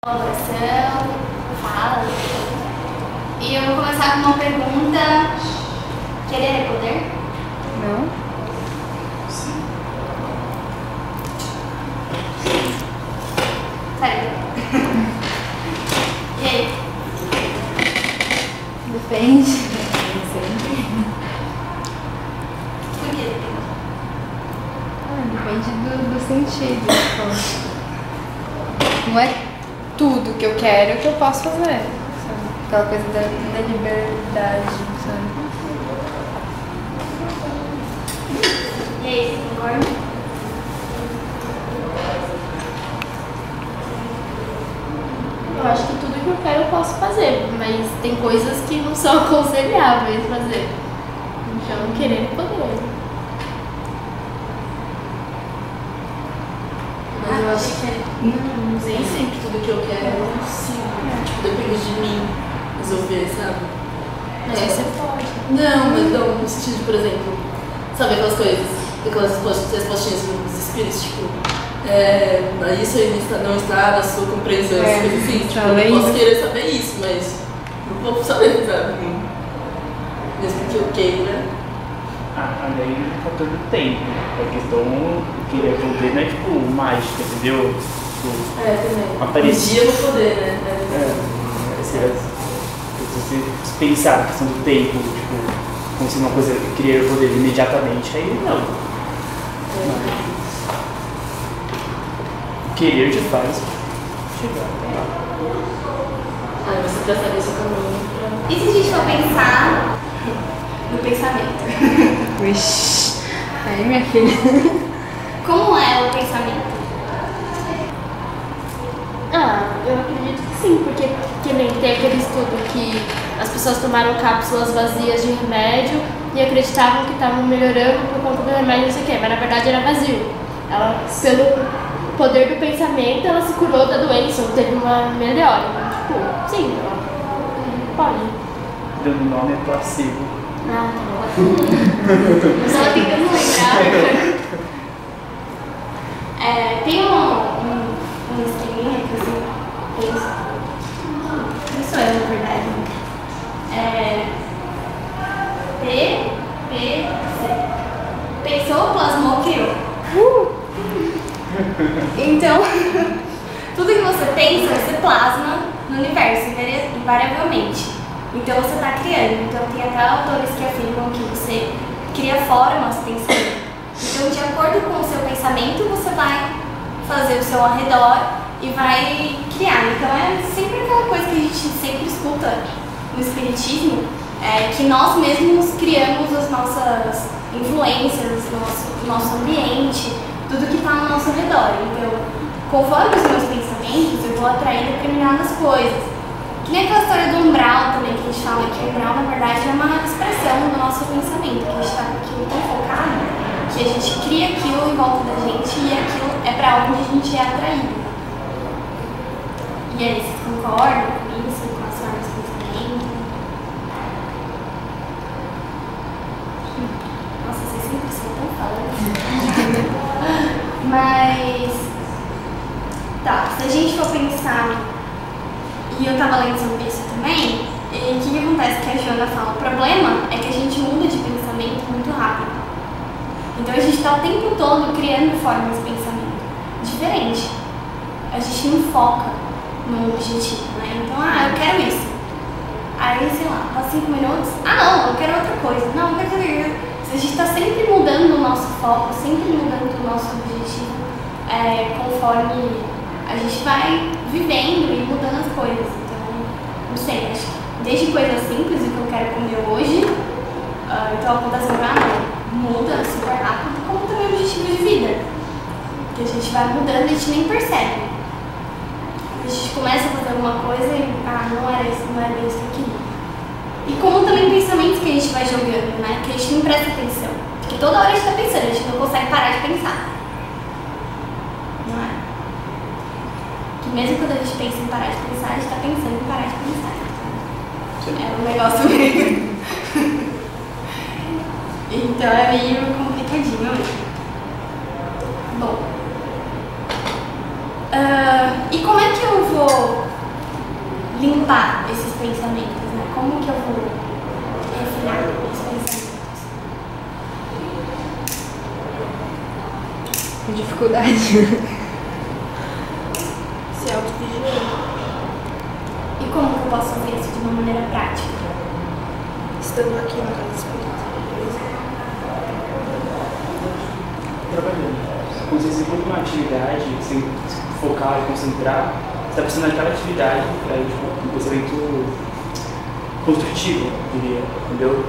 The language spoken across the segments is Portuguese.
Colaboração, fala. E eu vou começar com uma pergunta. Querer é poder? Não? Sim. Sério? E aí? Depende. Por que depende? Depende do sentido. Tipo, não é tudo que eu quero que eu posso fazer. Sabe? Aquela coisa da liberdade, sabe? E aí, você concorda? Eu acho que tudo que eu quero eu posso fazer, mas tem coisas que não são aconselháveis fazer. Então, querer é poder. Mas eu acho que nem sempre tudo que eu quero eu consigo. Tipo, depende de mim resolver, sabe? Mas você pode. Não, mas não, no sentido de, por exemplo, sabe aquelas coisas, aquelas respostinhas dos espíritos, tipo, isso aí não está na sua compreensão, essas coisas assim. Tipo, eu posso querer saber isso, mas não vou saber, sabe? Mesmo que eu queira. Além do fator do tempo. A questão que querer poder não é tipo mágica, entendeu? Tipo, Também. aparecia. Um dia eu vou poder, né? Se você pensar a questão do tempo, tipo, como se uma coisa querer poder imediatamente, aí não. Querer te faz chegar lá. Você já sabe esse caminho pra... E se a gente for pensar no pensamento? Vixe. Aí, minha filha. Como é o pensamento? Eu acredito que sim, porque que nem tem aquele estudo que as pessoas tomaram cápsulas vazias de remédio e acreditavam que estavam melhorando por conta do remédio, não sei o quê, mas na verdade era vazio. Ela, pelo poder do pensamento, ela se curou da doença, ou teve uma melhora. Então, tipo, sim, ela pode. Dando nome é placebo. Ah, tá bom. Eu tava tentando lembrar. Tem um esqueminha que assim, penso. Não sou eu, na verdade. PPC. Pensou, plasmou, criou. Então, tudo que você pensa, você plasma no universo, invariavelmente. Então você está criando. Então tem até autores que afirmam que você cria formas pensando. Então, de acordo com o seu pensamento, você vai fazer o seu arredor e vai criar. Então é sempre aquela coisa que a gente sempre escuta no espiritismo, que nós mesmos criamos as nossas influências, nosso ambiente, tudo que está ao nosso redor. Então, conforme os meus pensamentos, eu vou atrair determinadas coisas. Que nem aquela história do umbral também, que a gente fala que o umbral, na verdade, é uma expressão do nosso pensamento, que a gente está aquilo tão focado que a gente cria aquilo em volta da gente e aquilo é para onde a gente é atraído. E aí, vocês concordam com isso, com as formas de pensamento? Nossa, vocês sempre estão falando. Mas, tá, se a gente for pensar, e eu tava lendo sobre isso também, e o que acontece que a Joana fala? O problema é que a gente muda de pensamento muito rápido. Então a gente está o tempo todo criando formas de pensamento diferente. A gente não foca no objetivo, né? Então, eu quero isso. Aí, sei lá, passa 5 minutos. Não, eu quero outra coisa. Não, eu quero... A gente está sempre mudando o nosso foco, sempre mudando o nosso objetivo, conforme a gente vai vivendo e mudando as coisas. Então, não sei, acho que desde coisas simples, o que eu quero comer hoje, então acontece muda super rápido, como também o objetivo de vida. Que a gente vai mudando e a gente nem percebe. A gente começa a fazer alguma coisa e não era isso, não era bem isso que eu queria. E como também pensamentos que a gente vai jogando, né? Que a gente não presta atenção. Porque toda hora a gente está pensando, a gente não consegue parar de pensar. Não é? Que mesmo quando a gente pensa em parar de pensar, a gente está pensando em parar de pensar. É um negócio meio... Então é meio complicadinho. Bom, e como é que eu vou vou limpar esses pensamentos, né? Como que eu vou refinar esses pensamentos? Com dificuldade. Se autovigiar. E como que eu posso fazer isso de uma maneira prática? Estando aqui na casa espírita. Trabalhando. Quando você executa uma atividade, sem focar e concentrar, você está precisando daquela atividade para um pensamento construtivo, eu diria, entendeu?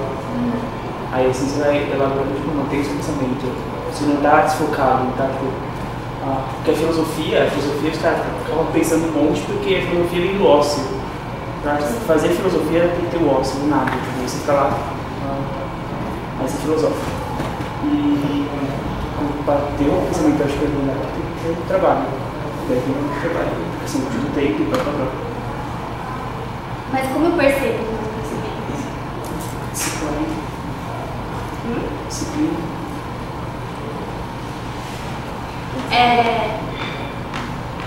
Aí assim você vai elaborando, tipo, manter esse pensamento. Você não está desfocado, não está, tipo, porque a filosofia os caras ficavam pensando um monte porque a filosofia vem do ócio. Para fazer filosofia tem que ter o ócio, do nada, tipo, você fica lá, aí você filosofa. E para ter um pensamento, acho que tem que ter um trabalho. Deve ter um trabalho, assim, do tempo e blá. Mas como eu percebo os meus pensamentos? Disciplina.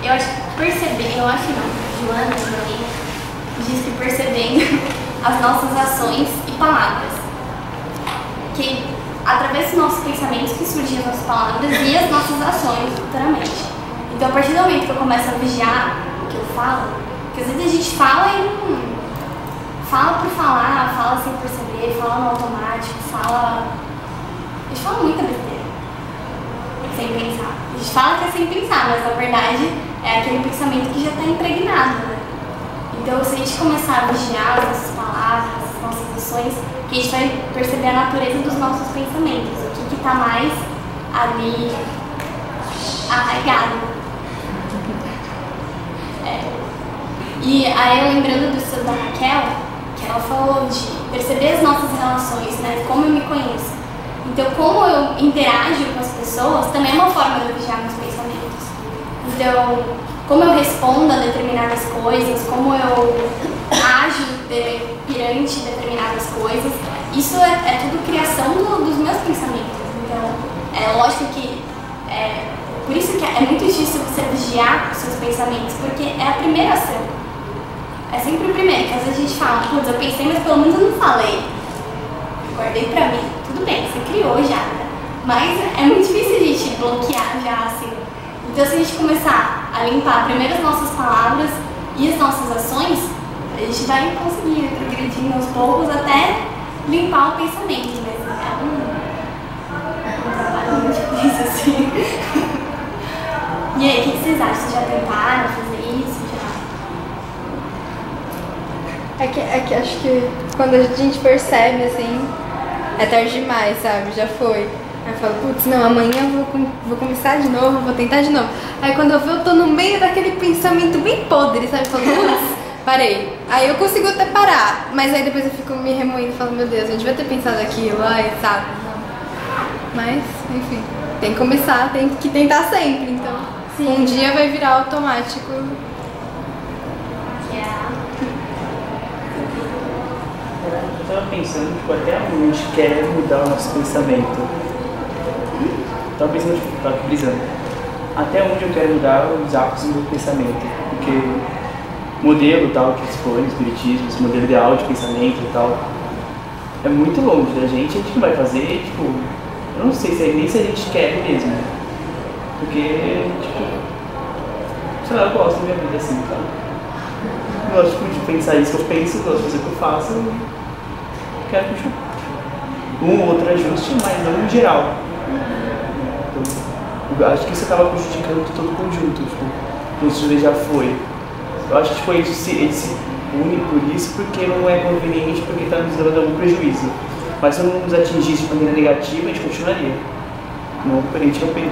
Eu acho que perceber, eu acho não, Joana também diz que percebendo as nossas ações e palavras. Que através dos nossos pensamentos que surgem as nossas palavras e as nossas ações futuramente. Então a partir do momento que eu começo a vigiar o que eu falo, porque às vezes a gente fala e não fala por falar, fala sem perceber, fala no automático, a gente fala muita besteira, sem pensar. A gente fala que é sem pensar, mas na verdade é aquele pensamento que já está impregnado, né? Então se a gente começar a vigiar as nossas palavras, as nossas ações, que a gente vai perceber a natureza dos nossos pensamentos, o que está mais ali arraigado. E aí, lembrando do estudo da Raquel, que ela falou de perceber as nossas relações, né? Como eu me conheço. Então, como eu interajo com as pessoas, também é uma forma de eu vigiar meus pensamentos. Então, como eu respondo a determinadas coisas, como eu ajo perante determinadas coisas, isso é tudo criação dos meus pensamentos. Então, é lógico que por isso que é muito difícil você vigiar os seus pensamentos, porque é a primeira ação. É sempre o primeiro, que às vezes a gente fala, putz, eu pensei, mas pelo menos eu não falei. Guardei pra mim. Tudo bem, você criou já, né? Mas é muito difícil a gente bloquear já, assim. Então, se a gente começar a limpar primeiro as nossas palavras e as nossas ações, a gente vai conseguir progredindo aos poucos até limpar o pensamento, mas é um trabalho muito difícil, assim. E aí, o que vocês acham? Vocês já tentaram fazer isso? É que acho que quando a gente percebe, assim, é tarde demais, sabe? Já foi. Aí eu falo, putz, não, amanhã eu vou começar de novo, vou tentar de novo. Aí quando eu vejo, eu tô no meio daquele pensamento bem podre, sabe? Eu falo, putz, parei. Aí eu consigo até parar, mas aí depois eu fico me remoendo e falo, meu Deus, eu devia ter pensado aquilo, ai, sabe? Não. Mas, enfim, tem que começar, tem que tentar sempre, então. Sim. Um dia vai virar automático. Eu tava pensando, tipo, até onde a gente quer mudar o nosso pensamento. Tava pensando, tipo, tava brisando. Até onde eu quero mudar os hábitos do meu pensamento. Porque o modelo tal que expõe o espiritismo, esse modelo ideal de pensamento e tal, é muito longe da gente, a gente não vai fazer, tipo, eu não sei nem se a gente quer mesmo. Porque, tipo, sei lá, eu gosto da minha vida assim, tá? Eu gosto tipo, de pensar isso que eu penso, eu gosto de fazer o que eu faço, eu quero continuar. Um ou outro ajuste, mas não em geral. Então, eu acho que isso acaba prejudicando todo o conjunto, tipo, o estudo já foi. Eu acho que tipo, ele se une por isso porque não é conveniente, porque está nos dando algum prejuízo. Mas se não nos atingisse de maneira negativa, a gente continuaria. Não porque a gente não pensa,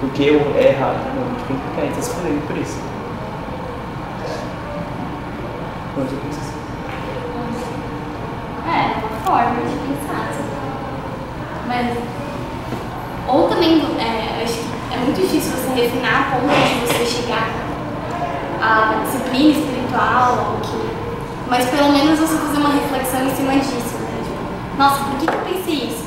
porque é errado. Não, a gente tem que ficar, a gente está se fazendo por isso. Mas eu penso assim. É, uma forma de pensar. Mas, ou também, acho que é muito difícil você refinar a ponto de você chegar à disciplina espiritual, mas pelo menos você fazer uma reflexão em cima disso, né? Tipo, nossa, por que eu pensei isso?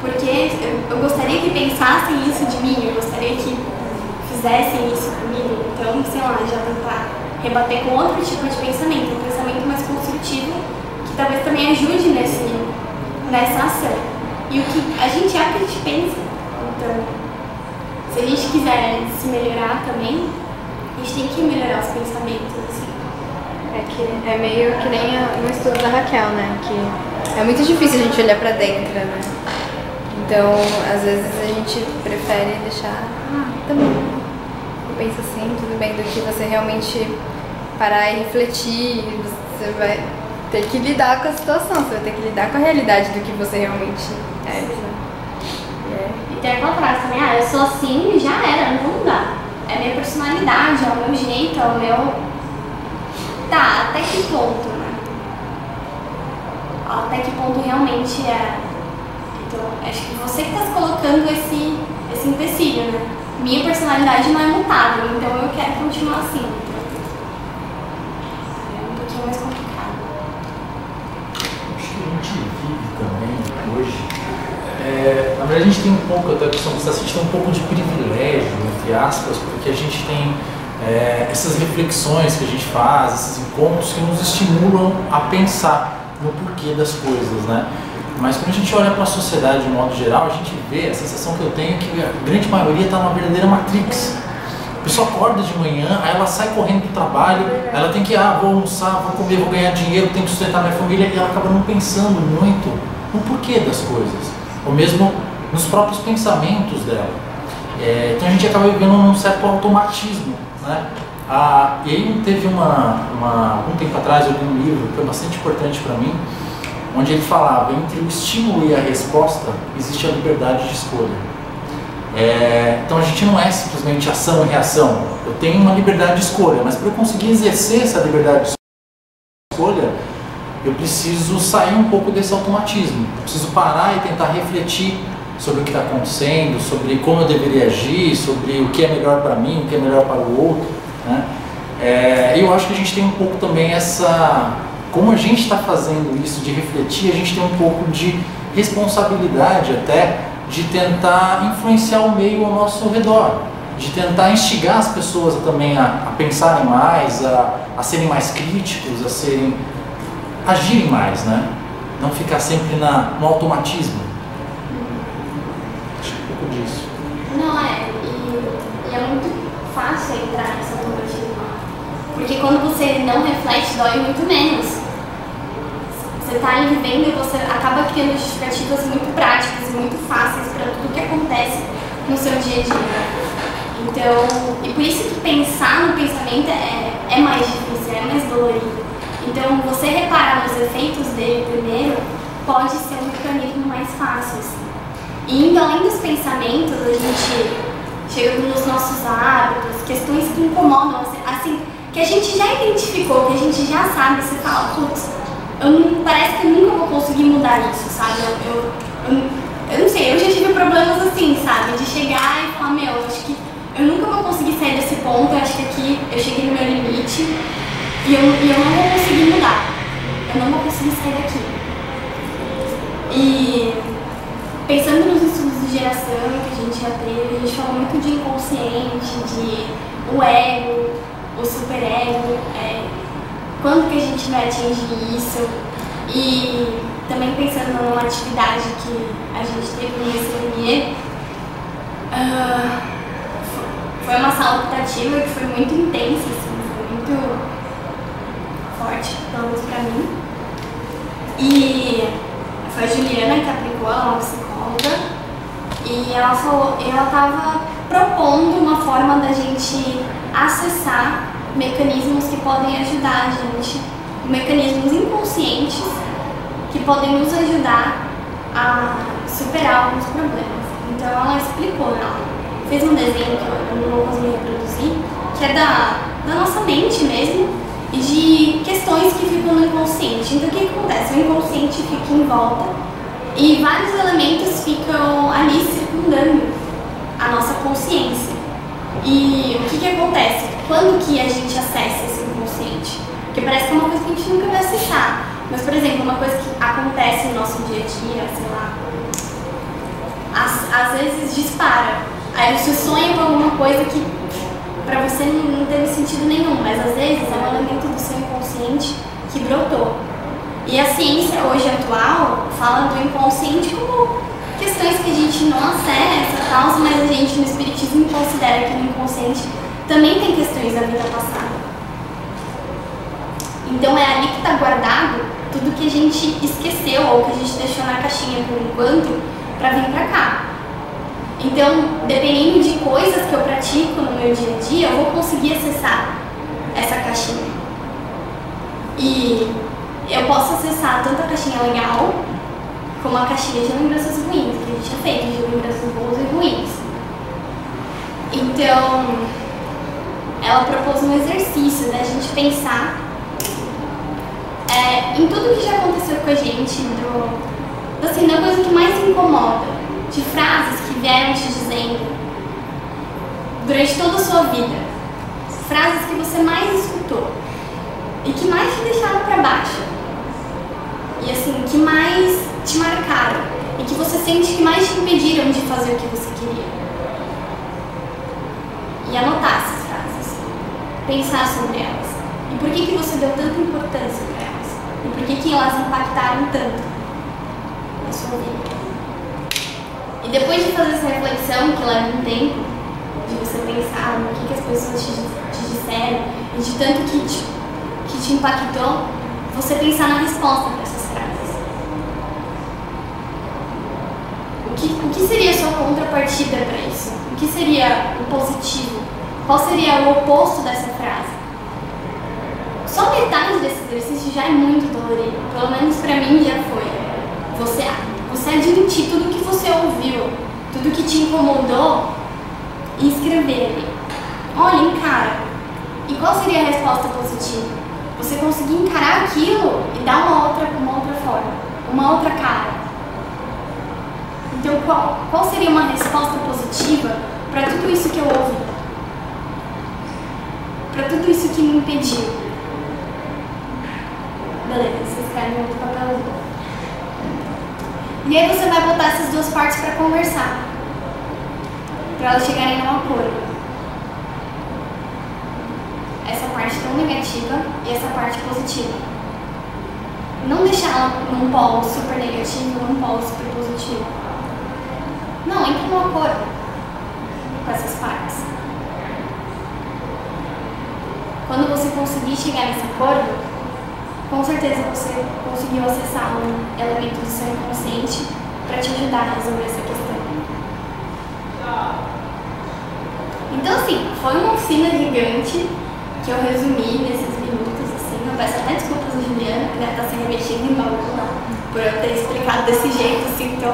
Porque eu gostaria que pensassem isso de mim, eu gostaria que fizessem isso comigo, então, sei lá, já tentar rebater com outro tipo de pensamento, um pensamento mais construtivo, que talvez também ajude nessa ação. E o que a gente é o que a gente pensa. Então, se a gente quiser se melhorar também, a gente tem que melhorar os pensamentos, assim. É meio que nem no estudo da Raquel, né? Que é muito difícil a gente olhar pra dentro, né? Então, às vezes a gente prefere deixar, tá bom, eu penso assim, tudo bem, do que você realmente parar e refletir, você vai ter que lidar com a situação, você vai ter que lidar com a realidade do que você realmente é. E tem aquela frase também, eu sou assim e já era, não vou mudar. É a minha personalidade, é o meu jeito, é o meu... Tá, até que ponto, né? Até que ponto realmente é... Então, acho que você que está se colocando esse empecilho, né? Minha personalidade não é mutável, então eu quero continuar assim. Então, é um pouquinho mais complicado. Acho que a gente vive também hoje. Na verdade, a gente tem um pouco, até que somos assistir, um pouco de privilégio, entre aspas, porque a gente tem essas reflexões que a gente faz, esses encontros que nos estimulam a pensar no porquê das coisas, né? Mas quando a gente olha para a sociedade de modo geral, a gente vê, a sensação que eu tenho é que a grande maioria está numa verdadeira matrix. A pessoa acorda de manhã, aí ela sai correndo para o trabalho, ela tem que, vou almoçar, vou comer, vou ganhar dinheiro, tenho que sustentar minha família, e ela acaba não pensando muito no porquê das coisas, ou mesmo nos próprios pensamentos dela. Então a gente acaba vivendo um certo automatismo, né? E aí teve algum tempo atrás eu li um livro que foi bastante importante para mim, onde ele falava, entre o estímulo e a resposta existe a liberdade de escolha. Então a gente não é simplesmente ação e reação. Eu tenho uma liberdade de escolha, mas para eu conseguir exercer essa liberdade de escolha, eu preciso sair um pouco desse automatismo. Eu preciso parar e tentar refletir sobre o que está acontecendo, sobre como eu deveria agir, sobre o que é melhor para mim, o que é melhor para o outro, né? Eu acho que a gente tem um pouco também como a gente está fazendo isso de refletir, a gente tem um pouco de responsabilidade até de tentar influenciar o meio ao nosso redor, de tentar instigar as pessoas também a pensarem mais, a serem mais críticos, a agirem mais, né? Não ficar sempre no automatismo. Acho que um pouco disso. Não, e é muito fácil entrar nesse automatismo, porque quando você não reflete, dói muito menos. Você está ali vivendo e você acaba criando justificativas muito práticas e muito fáceis para tudo que acontece no seu dia a dia. Então, e por isso que pensar no pensamento é mais difícil, é mais dolorido. Então, você reparar nos efeitos dele primeiro pode ser um mecanismo mais fácil. Assim. E indo além dos pensamentos, a gente chega nos nossos hábitos, questões que incomodam, assim, que a gente já identificou, que a gente já sabe, você fala, putz, parece que eu nunca vou conseguir mudar isso, sabe? Eu não sei, eu já tive problemas assim, sabe? De chegar e falar, eu acho que eu nunca vou conseguir sair desse ponto, eu acho que aqui eu cheguei no meu limite e eu não vou conseguir mudar, eu não vou conseguir sair daqui. E pensando nos estudos de geração que a gente já teve, a gente fala muito de inconsciente, de o ego, o superego, quando que a gente vai atingir isso? E também pensando numa atividade que a gente teve no SME, foi uma sala optativa que foi muito intensa, assim, foi muito forte, pelo menos pra mim. E foi a Juliana que aplicou, ela é uma psicóloga, e ela estava propondo uma forma da gente acessar mecanismos que podem ajudar a gente, mecanismos inconscientes que podem nos ajudar a superar alguns problemas. Então ela explicou, ela fez um desenho que eu não vou conseguir reproduzir, que é da nossa mente mesmo e de questões que ficam no inconsciente. Então o que acontece? O inconsciente fica em volta e vários elementos ficam ali circundando a nossa consciência. E o que acontece? Quando que a gente acessa esse inconsciente? Porque parece que é uma coisa que a gente nunca vai acessar. Mas, por exemplo, uma coisa que acontece no nosso dia a dia, sei lá, às vezes dispara. Aí você sonha com alguma coisa que pra você não teve sentido nenhum, mas às vezes é um elemento do seu inconsciente que brotou. E a ciência hoje atual fala do inconsciente como questões que a gente não acessa, tal, mas a gente no espiritismo considera que no inconsciente também tem questões da vida passada. Então é ali que está guardado tudo que a gente esqueceu ou que a gente deixou na caixinha por enquanto para vir para cá. Então, dependendo de coisas que eu pratico no meu dia a dia, eu vou conseguir acessar essa caixinha. E eu posso acessar tanto a caixinha legal como a caixinha de lembranças ruins, que a gente já fez, de lembranças boas e ruins. Então, ela propôs um exercício da gente pensar em tudo que já aconteceu com a gente, assim, da coisa que mais incomoda, de frases que vieram te dizendo durante toda a sua vida, frases que você mais escutou e que mais te deixaram para baixo, e assim, que mais te marcaram e que você sente que mais te impediram de fazer o que você queria. E anotar essas frases, pensar sobre elas. E por que você deu tanta importância para elas? E por que elas impactaram tanto na sua vida? E depois de fazer essa reflexão, que leva um tempo, de você pensar no que as pessoas te disseram e de tanto que te impactou, você pensar na resposta para essas frases. O que seria a sua contrapartida para isso? O que seria o positivo? Qual seria o oposto dessa frase? Só metade desse exercício já é muito dolorido, pelo menos pra mim já foi. Você admitir tudo que você ouviu, tudo que te incomodou e escrever ali. Olha, encara. E qual seria a resposta positiva? Você conseguir encarar aquilo e dar uma outra forma, uma outra cara. Então, qual seria uma resposta positiva para tudo isso que eu ouvi? Para tudo isso que me impediu? Beleza, você escreve outro papelzinho. E aí você vai botar essas duas partes para conversar, para elas chegarem num acordo. Essa parte tão negativa e essa parte positiva. Não deixar ela num polo super negativo ou num polo super positivo. Não, entre num acordo com essas partes. Quando você conseguir chegar nesse acordo, com certeza você conseguiu acessar um elemento do seu inconsciente para te ajudar a resolver essa questão. Então, assim, foi uma oficina gigante que eu resumi nesses minutos, assim. Eu peço até desculpas a Juliana, que deve estar se remexendo em novo por eu ter explicado desse jeito, assim, tão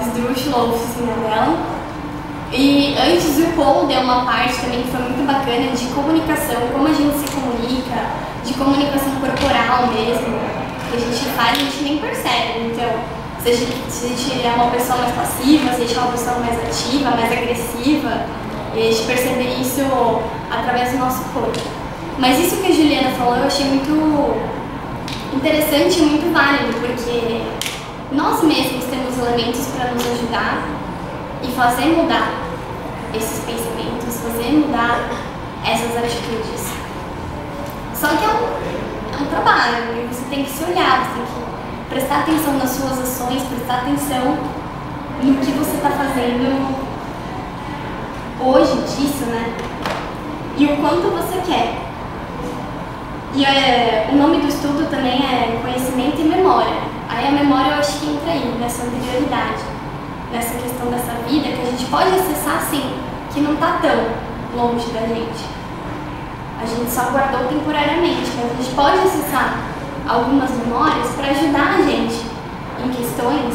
esdrúxula a oficina dela. E antes o Paul deu uma parte também que foi muito bacana de comunicação, como a gente se comunica, de comunicação corporal mesmo, que a gente faz e a gente nem percebe. Então, se a gente é uma pessoa mais passiva, se a gente é uma pessoa mais ativa, mais agressiva, e a gente perceber isso através do nosso corpo. Mas isso que a Juliana falou eu achei muito interessante e muito válido, porque nós mesmos temos elementos para nos ajudar e fazer mudar esses pensamentos, fazer mudar essas atitudes. Só que é um trabalho, e você tem que se olhar, você tem que prestar atenção nas suas ações, prestar atenção no que você está fazendo hoje disso, né? E o quanto você quer. E o nome do estudo também é Conhecimento e Memória. Aí a memória eu acho que entra aí, nessa anterioridade, nessa questão dessa vida que a gente pode acessar sim, que não está tão longe da gente. A gente só guardou temporariamente, mas a gente pode acessar algumas memórias para ajudar a gente em questões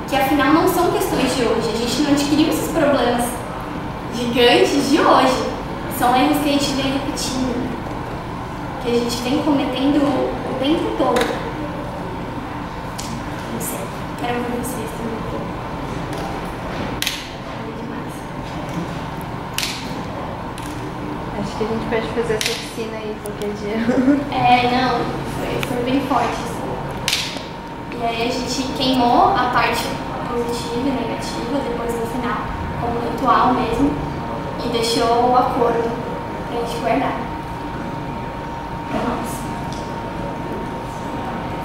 que afinal não são questões de hoje. A gente não adquiriu esses problemas gigantes de hoje. São erros que a gente vem repetindo, que a gente vem cometendo o tempo todo. Não sei, quero ver vocês também. Acho que a gente pode fazer essa oficina aí qualquer dia. Não, foi bem forte, assim. E aí a gente queimou a parte positiva e negativa, depois no final, como ritual mesmo. e deixou o acordo pra gente guardar. Nossa.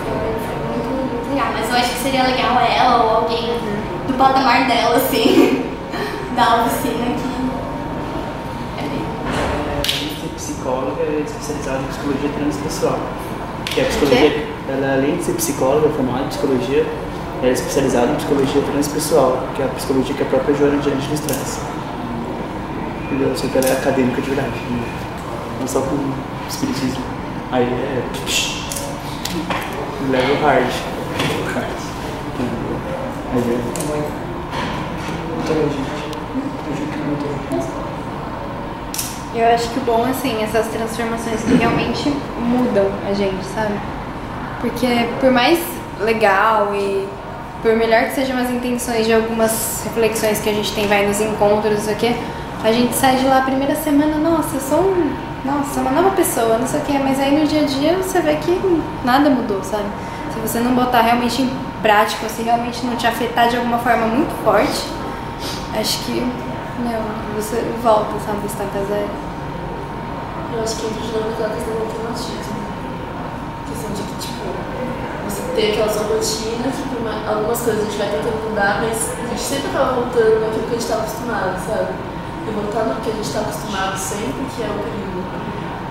Foi muito legal, mas eu acho que seria legal ela ou alguém do patamar dela, assim, da oficina que Além de ser psicóloga, ela é especializada em psicologia transpessoal. Que é a psicologia, ela, além de ser psicóloga, formada em psicologia, ela é especializada em psicologia transpessoal, que é a psicologia que a própria Joana de Angelis traz. Entendeu? Só que ela é acadêmica de verdade, né? Não só com espiritismo. Aí é. Level hard. Aí é. Eu acho que o bom, assim, essas transformações que realmente mudam a gente, sabe? Porque por mais legal e por melhor que sejam as intenções de algumas reflexões que a gente tem, vai nos encontros, isso aqui, a gente sai de lá a primeira semana, nossa, eu sou uma nova pessoa, não sei o que, mas aí no dia a dia você vê que nada mudou, sabe? Se você não botar realmente em prática, se realmente não te afetar de alguma forma muito forte, acho que não, você volta, sabe, estaca zero. Eu acho que entra de novo naquela questão do automatismo. A questão de que, tipo, você ter aquela sua rotina, que por algumas coisas a gente vai tentando mudar, mas a gente sempre acaba voltando naquilo que a gente está acostumado, sabe? E voltar no que a gente está acostumado sempre, que é o perigo.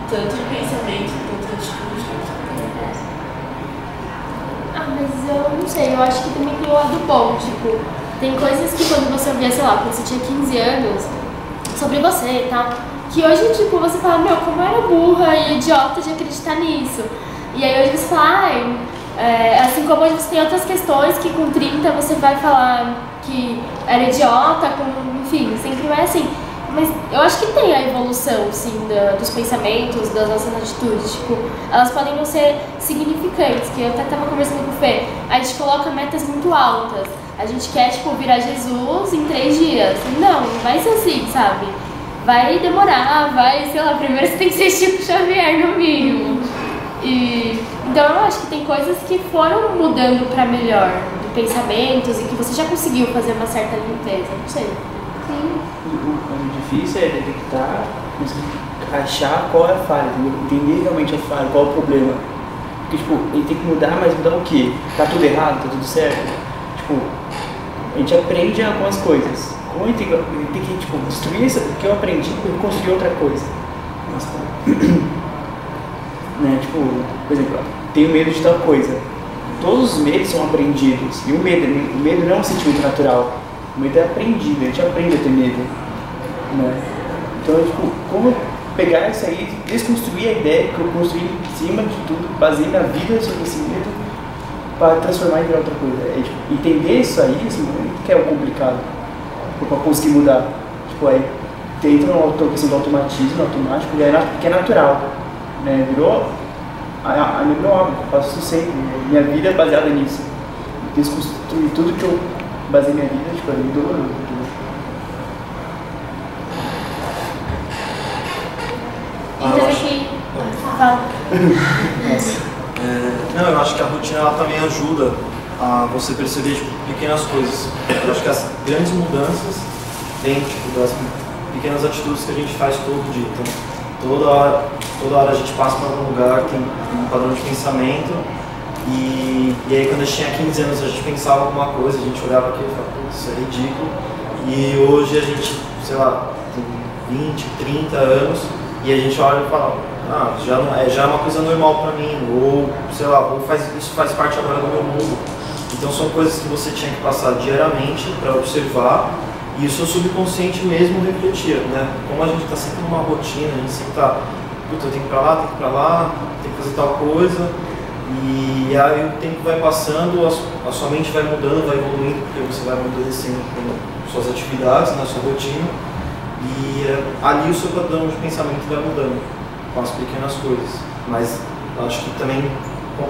Tanto em pensamento, quanto em atitude, Mas eu não sei, eu acho que também tem o lado bom, tipo, tem coisas que quando você ouvia, sei lá, quando você tinha 15 anos, sobre você e tal, que hoje, tipo, você fala, meu, como eu era burra e idiota de acreditar nisso. E aí hoje você fala, assim como hoje você tem outras questões que com 30 você vai falar que era idiota, enfim, sempre vai assim. Mas eu acho que tem a evolução, sim, dos pensamentos, das nossas atitudes. Tipo, elas podem não ser significantes, que eu até estava conversando com o Fê. A gente coloca metas muito altas. A gente quer, tipo, virar Jesus em 3 dias. Não vai ser assim, sabe? Vai demorar, sei lá, primeiro você tem que ser Chico Xavier, no mínimo. Então eu acho que tem coisas que foram mudando pra melhor, de pensamentos, e que você já conseguiu fazer uma certa limpeza, não sei. Sim. O difícil é detectar, achar qual é a falha, entender realmente a falha, qual é o problema. Porque, tipo, ele tem que mudar, mas mudar o quê? Tá tudo errado, tá tudo certo? Tipo, a gente aprende algumas coisas. Como ele tem que tipo, destruir isso, o que eu aprendi e construir outra coisa. Nossa, né? Tipo, por exemplo, tenho medo de tal coisa. Todos os medos são aprendidos. E o medo não é um sentimento natural. O medo é aprendido, a gente aprende a ter medo. Né? Então, tipo, como pegar isso aí, desconstruir a ideia que eu construí em cima de tudo, baseei minha vida sobre esse medo, para transformar em outra coisa. É, tipo, entender isso aí, esse momento, que é o complicado, para conseguir mudar. Tipo, aí entra uma questão do automatismo, automático, que é natural. Né? Virou hábito, eu faço isso sempre. Minha vida é baseada nisso. Desconstruir tudo que eu baseei minha vida, tipo, ali do Não, eu acho que a rotina ela também ajuda a você perceber tipo, pequenas coisas. Eu acho que as grandes mudanças vêm tipo, das pequenas atitudes que a gente faz todo dia. Então, toda hora a gente passa por algum lugar, tem um padrão de pensamento e aí quando a gente tinha 15 anos a gente pensava alguma coisa, a gente olhava aquilo e falava, isso é ridículo. E hoje a gente, sei lá, tem 20, 30 anos e a gente olha e fala, já é uma coisa normal pra mim, ou sei lá, isso faz parte agora do meu mundo. Então são coisas que você tinha que passar diariamente para observar e o seu subconsciente mesmo refletia, né? Como a gente está sempre numa rotina, a gente sempre está, puta, eu tenho que ir pra lá, tenho que fazer tal coisa, e aí o tempo vai passando, a sua mente vai mudando, vai evoluindo, porque você vai amadurecendo com suas atividades, na sua rotina, e ali o seu padrão de pensamento vai mudando com as pequenas coisas. Mas acho que também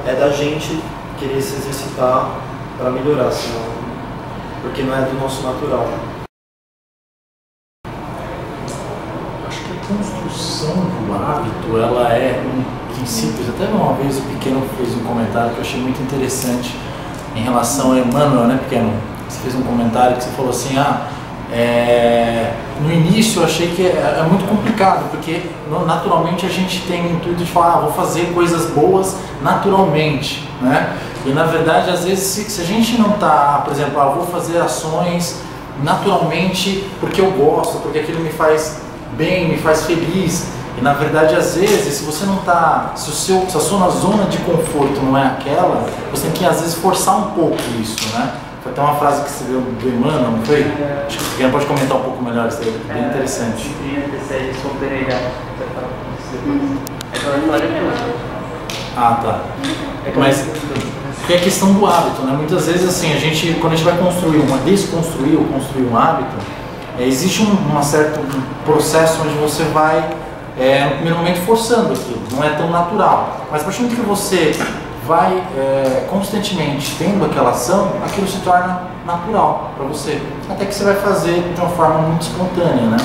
é da gente querer se exercitar para melhorar, senão, porque não é do nosso natural. Acho que a construção do hábito, ela é um princípio. Até uma vez o Pequeno fez um comentário que eu achei muito interessante em relação a Emmanuel, né, Pequeno? Você fez um comentário que você falou assim, No início eu achei que é muito complicado, porque naturalmente a gente tem o intuito de falar, vou fazer coisas boas naturalmente, né? E na verdade, às vezes, se a gente não está, por exemplo, vou fazer ações naturalmente porque eu gosto, porque aquilo me faz bem, me faz feliz. E na verdade, às vezes, se você não está, se a sua zona de conforto não é aquela, você tem que às vezes forçar um pouco isso, né? Foi até uma frase que você viu do Emmanuel, não foi? Acho que você pode comentar um pouco melhor isso aí, bem interessante. Ah, tá. Mas que é a questão do hábito, né? Muitas vezes, assim, quando a gente vai desconstruir ou construir um hábito, existe um certo processo onde você vai, no primeiro momento, forçando aquilo, não é tão natural. Mas a partir do momento que você vai constantemente tendo aquela ação, aquilo se torna natural para você, até que você vai fazer de uma forma muito espontânea, né?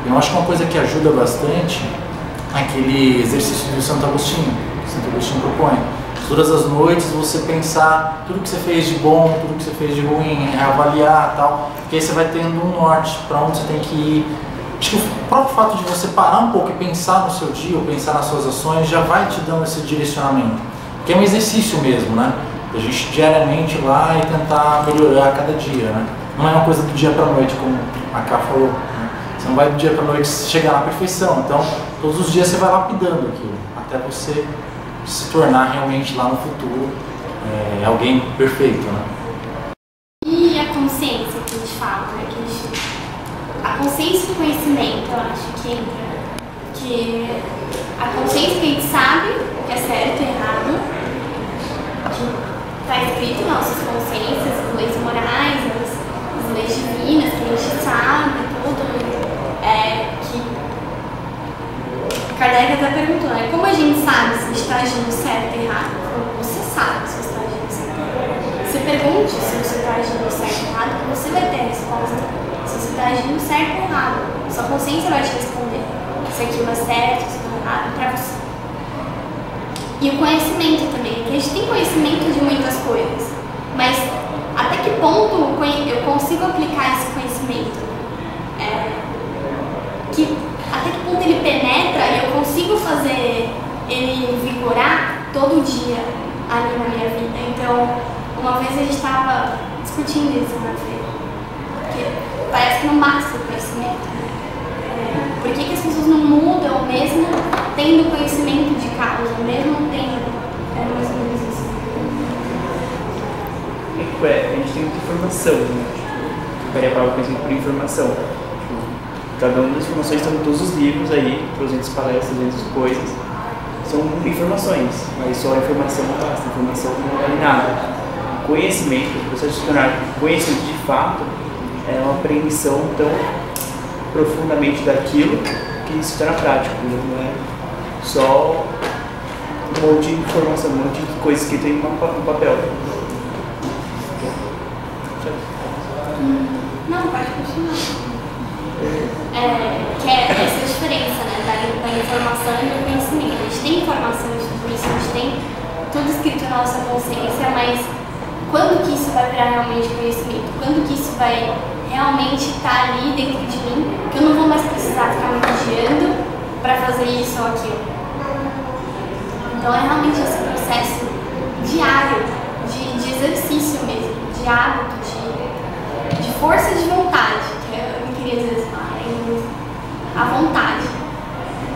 Eu acho que uma coisa que ajuda bastante é aquele exercício do Santo Agostinho, que Santo Agostinho propõe. Todas as noites você pensar tudo que você fez de bom, tudo que você fez de ruim, avaliar e tal, porque aí você vai tendo um norte para onde você tem que ir. Acho que o próprio fato de você parar um pouco e pensar no seu dia, ou pensar nas suas ações, já vai te dando esse direcionamento. Porque é um exercício mesmo, né? A gente diariamente ir lá e tentar melhorar a cada dia, né? Não é uma coisa do dia para a noite, como a Ká falou, né? Você não vai do dia para a noite chegar na perfeição. Então, todos os dias você vai lapidando aquilo, até você se tornar realmente lá no futuro alguém perfeito, né? E a consciência que a gente fala, né? A consciência do conhecimento, eu acho que entra. Que a consciência que a gente sabe que é certo e errado, que está escrito em nossas consciências, as leis morais, as leis divinas, que a gente sabe, tudo. Que Kardec até perguntou, né? Como a gente sabe se está agindo certo ou errado? Você sabe se você está agindo certo ou errado. Você pergunte se você está agindo certo ou errado, que você vai ter a resposta. Se você está agindo certo ou errado. Sua consciência vai te responder se aquilo é certo, se é errado para você. E o conhecimento também, que a gente tem conhecimento de muitas coisas, mas até que ponto eu consigo aplicar esse conhecimento? Até que ponto ele penetra e eu consigo fazer ele vigorar todo dia ali na minha vida. Então, uma vez a gente estava discutindo isso na feira, porque parece que não basta o conhecimento, né? Por que as pessoas não mudam mesmo tendo conhecimento de causa, mesmo tendo mais ou menos isso? A gente tem muita informação, né? Eu queria falar conhecimento por informação. Cada uma das informações estão em todos os livros aí, 200 palestras, 200 coisas. São informações, mas só a informação não basta, a informação não vale nada. Conhecimento, o processo de se tornar conhecimento de fato, é uma apreensão tão profundamente daquilo que se torna prático, não é só um monte de informação, um monte de coisas que tem no papel. Não, pode continuar. Que é essa diferença, né, da informação e do conhecimento. A gente tem informação de tudo isso, a gente tem tudo escrito na nossa consciência, mas quando que isso vai virar realmente conhecimento? Quando que isso vai realmente estar ali dentro de mim, que eu não vou mais precisar ficar me vigiando para fazer isso ou aquilo? Então é realmente esse processo diário, de exercício mesmo, de hábito, de força de vontade, que eu não queria dizer isso, a vontade.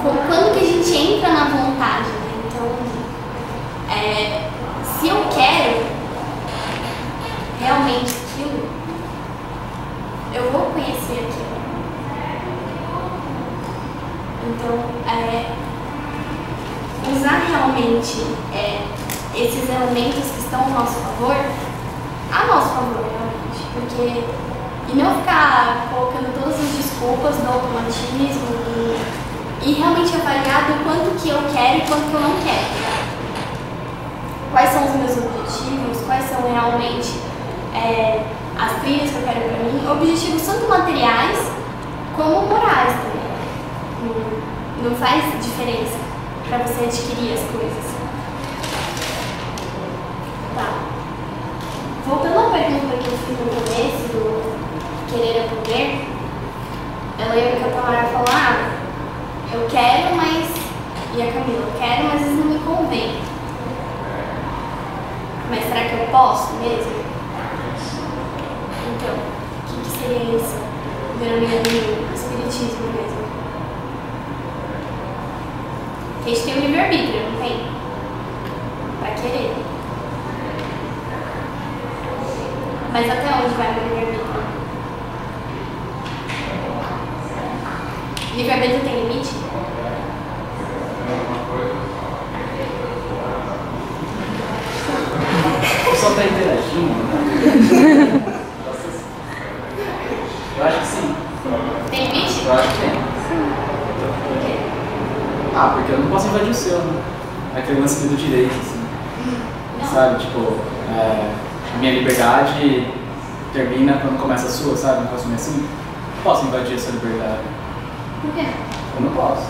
Quando que a gente entra na vontade, né? Então, se eu quero realmente aquilo, eu vou conhecer aquilo. Então, usar realmente esses elementos que estão ao nosso favor, realmente, porque e não ficar colocando todas as desculpas do automatismo e realmente avaliar do quanto que eu quero e quanto que eu não quero. Quais são os meus objetivos, quais são realmente as trilhas que eu quero para mim, objetivos tanto materiais como morais também. Não faz diferença para você adquirir as coisas. Tá. Voltando à pergunta que eu fiz no começo querer é poder, eu lembro que a Tamara falou, eu quero, mas... E a Camila, eu quero, mas isso não me convém. Mas será que eu posso mesmo? Então, o que seria isso? Denominando o espiritismo mesmo. Porque a gente tem um livre-arbítrio, não tem? Pra querer. Mas até onde vai o livre-arbítrio? Livre-arbítrio tem limite? O pessoal tá interagindo, né? Eu acho que sim. Tem limite? Eu acho que tem. Por quê? Porque eu não posso invadir o seu, né? Aquele lance do direito, assim. Sabe? Tipo, a minha liberdade termina quando começa a sua, sabe? Um negócio meio assim. Não posso invadir a sua liberdade. Por quê? Eu não posso.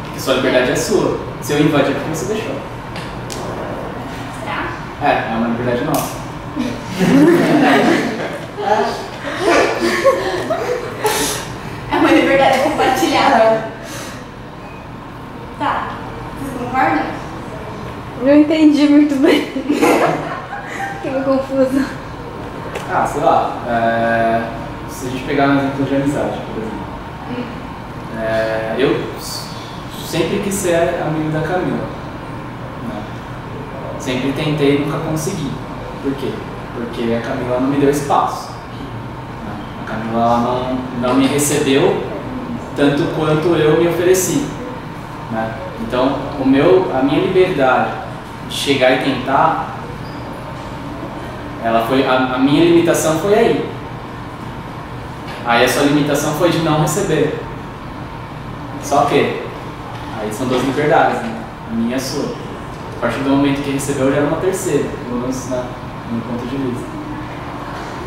Porque sua liberdade é sua. Se eu invadir, é porque você deixou. Será? É uma liberdade nossa. É uma liberdade compartilhada. Tá. Vocês concordam? Não entendi muito bem. Fiquei confusa. Sei lá. Se a gente pegar um exemplo de amizade, por exemplo. Eu sempre quis ser amigo da Camila. Né? Sempre tentei e nunca consegui. Por quê? Porque a Camila não me deu espaço. Né? A Camila ela não me recebeu tanto quanto eu me ofereci. Né? Então, a minha liberdade de chegar e tentar, a minha limitação foi aí. Aí a sua limitação foi de não receber. Só que, aí são duas liberdades, né? A minha e a sua. A partir do momento que recebeu, já era uma terceira, pelo menos no meu ponto de vista.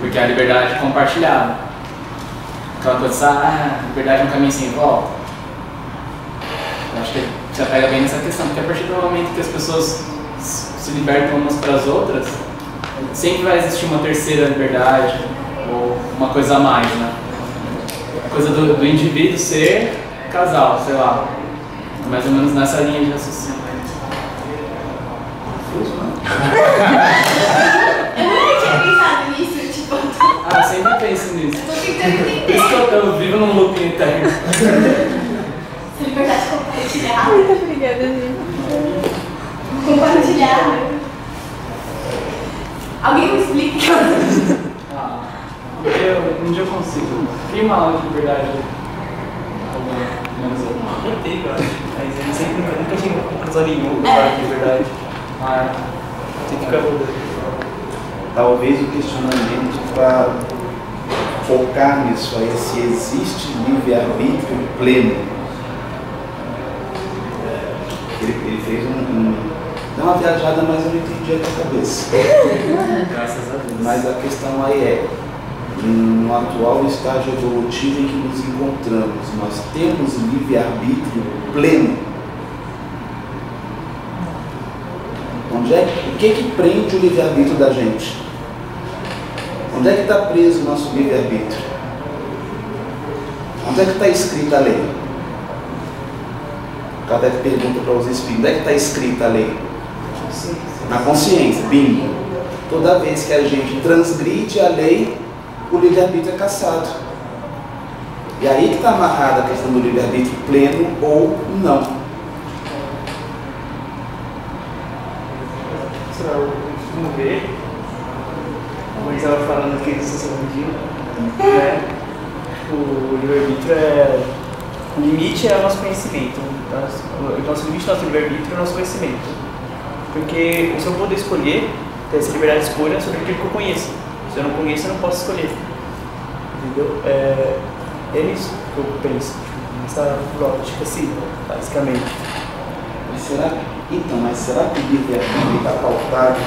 Porque a liberdade é compartilhada. Aquela coisa de liberdade é um caminho sem volta. Eu acho que você pega bem nessa questão, porque a partir do momento que as pessoas se libertam umas para as outras, sempre vai existir uma terceira liberdade, ou uma coisa a mais, né? A coisa do indivíduo ser casal, sei lá. Mais ou menos nessa linha de raciocínio. Confuso, né? Eu nunca tinha pensado nisso, tipo... Eu sempre penso nisso. Tô tentando Por entender. isso que eu vivo num loop interno. Essa liberdade compartilhada. Muito obrigada, gente. Compartilhada. Alguém me explica? Um dia eu consigo. Cria uma aula de liberdade. Menos eu. Não tem, eu acho. Mas ele sempre nunca chega a conclusão nenhuma, sabe, de verdade. Tem que ficar rodando. Talvez o questionamento para focar nisso aí, se existe livre-arbítrio pleno. Ele fez deu uma viajada, mas eu não entendi a minha cabeça. Graças a Deus. Mas a questão aí é, no atual estágio evolutivo em que nos encontramos, nós temos livre-arbítrio pleno. O que prende o livre-arbítrio da gente? Onde é que está preso o nosso livre-arbítrio? Onde é que está escrita a lei? Kardec pergunta para os espíritos, onde é que está escrita a lei? Na consciência, bingo. Toda vez que a gente transgride a lei, o livre-arbítrio é cassado. E aí que está amarrada a questão do livre-arbítrio pleno ou não. Eu costumo ver, como eles estavam falando aqui do sociologia, né? O livre-arbítrio o limite é o nosso conhecimento. O nosso limite, nosso livre-arbítrio é o nosso conhecimento. Porque se eu puder escolher, ter essa liberdade de escolha sobre aquilo que eu conheço. Se eu não conheço, eu não posso escolher. Entendeu? É isso que eu penso, nessa lógica assim, basicamente. Mas será que o livre-arbítrio está pautado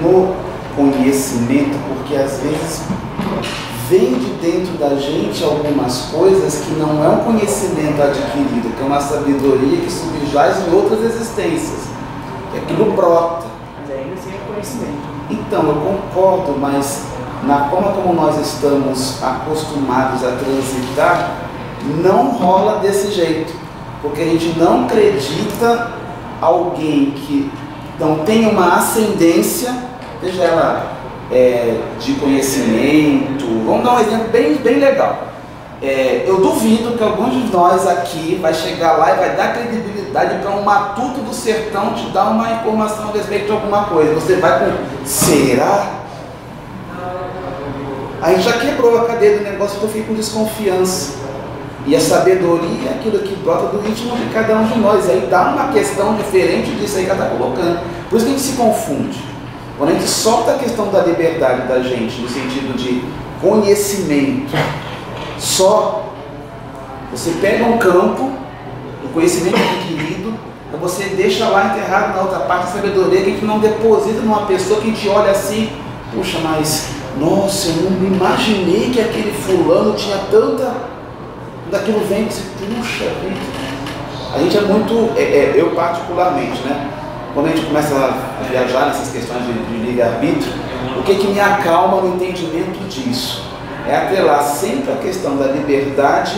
no conhecimento? Porque às vezes vem de dentro da gente algumas coisas que não é um conhecimento adquirido, que é uma sabedoria que subjaz em outras existências. Aquilo brota. Mas ainda assim é conhecimento. Então, eu concordo, mas na forma como nós estamos acostumados a transitar, não rola desse jeito, porque a gente não acredita alguém que não tem uma ascendência, seja ela de conhecimento. Vamos dar um exemplo bem legal. Eu duvido que alguns de nós aqui vai chegar lá e vai dar credibilidade para um matuto do sertão te dar uma informação a respeito de alguma coisa. Você vai com será? Aí já quebrou a cadeia do negócio, que eu fico com desconfiança. E a sabedoria é aquilo que brota do íntimo de cada um de nós. Aí dá uma questão diferente disso aí que ela está colocando. Por isso que a gente se confunde. Quando a gente solta a questão da liberdade da gente, no sentido de conhecimento, só você pega um campo, o conhecimento adquirido, e você deixa lá enterrado na outra parte a sabedoria que a gente não deposita numa pessoa que a gente olha assim, puxa, mas nossa, eu não me imaginei que aquele fulano tinha tanta. Daquilo vem que se puxa vida. A gente é muito, eu particularmente, né? Quando a gente começa a viajar nessas questões de livre-arbítrio, o que me acalma no entendimento disso? É atrelar sempre a questão da liberdade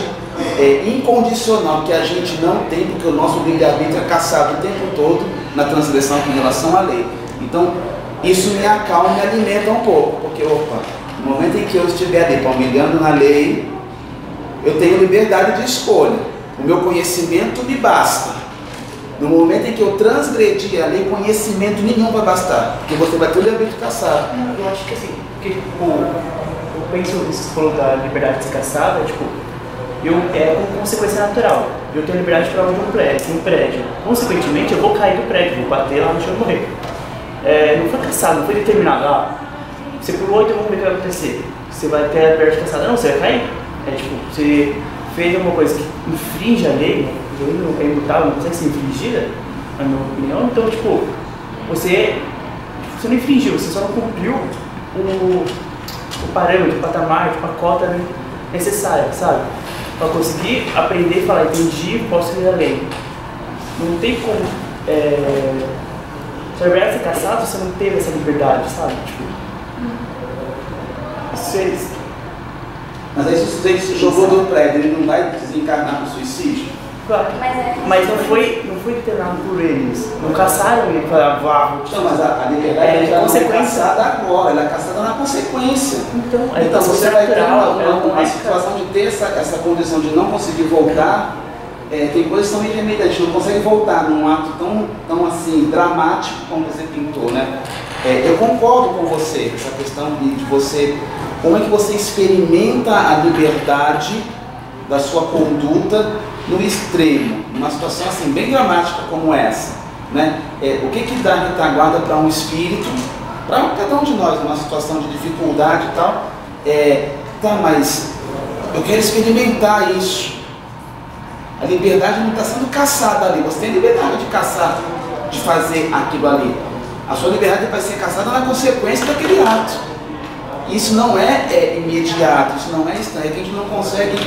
incondicional, que a gente não tem, porque o nosso livre-arbítrio é caçado o tempo todo na transgressão com relação à lei. Então, isso me acalma, me alimenta um pouco, porque, opa, no momento em que eu estiver ali palmilhando na lei, eu tenho liberdade de escolha. O meu conhecimento me basta. No momento em que eu transgredir a lei, conhecimento nenhum vai bastar, porque você vai ter o livre-arbítrio caçado. Eu acho que assim, porque eu penso nisso que você falou da liberdade de ser caçada, é como consequência natural. Eu tenho liberdade para onde um prédio. Consequentemente, eu vou cair do prédio, vou bater lá no chão e morrer. Não foi caçado, não foi determinado. Você pulou, então vamos ver o que vai acontecer. Você vai ter a liberdade caçada. Não, você vai cair. Você fez alguma coisa que infringe a lei, a lei não é imutável, não consegue ser infringida, na minha opinião, então, você não infringiu, você só não cumpriu o parâmetro, o patamar, a cota necessária, sabe? Para conseguir aprender e falar, entendi, posso seguir a lei. Não tem como, se a liberdade ser caçada, você não teve essa liberdade, sabe? Mas aí se o sujeito se jogou do prédio, ele não vai desencarnar no suicídio? Claro. Mas não foi determinado por eles. Não caçaram ele para Não, mas a liberdade já não é caçada agora, ela é caçada na consequência. Então você vai ter uma situação de ter essa condição de não conseguir voltar. Tem coisas que são irremediáveis, a gente não consegue voltar num ato tão assim, dramático como você pintou, né? Eu concordo com você, essa questão de você, como é que você experimenta a liberdade da sua conduta no extremo, numa situação assim, bem dramática como essa, né? O que dá retaguarda para um espírito, para cada um de nós, numa situação de dificuldade e tal, mas eu quero experimentar isso. A liberdade não está sendo caçada ali, você tem liberdade de caçar, de fazer aquilo ali. A sua liberdade vai ser caçada na consequência daquele ato. Isso não é imediato, isso não é instante, a gente não consegue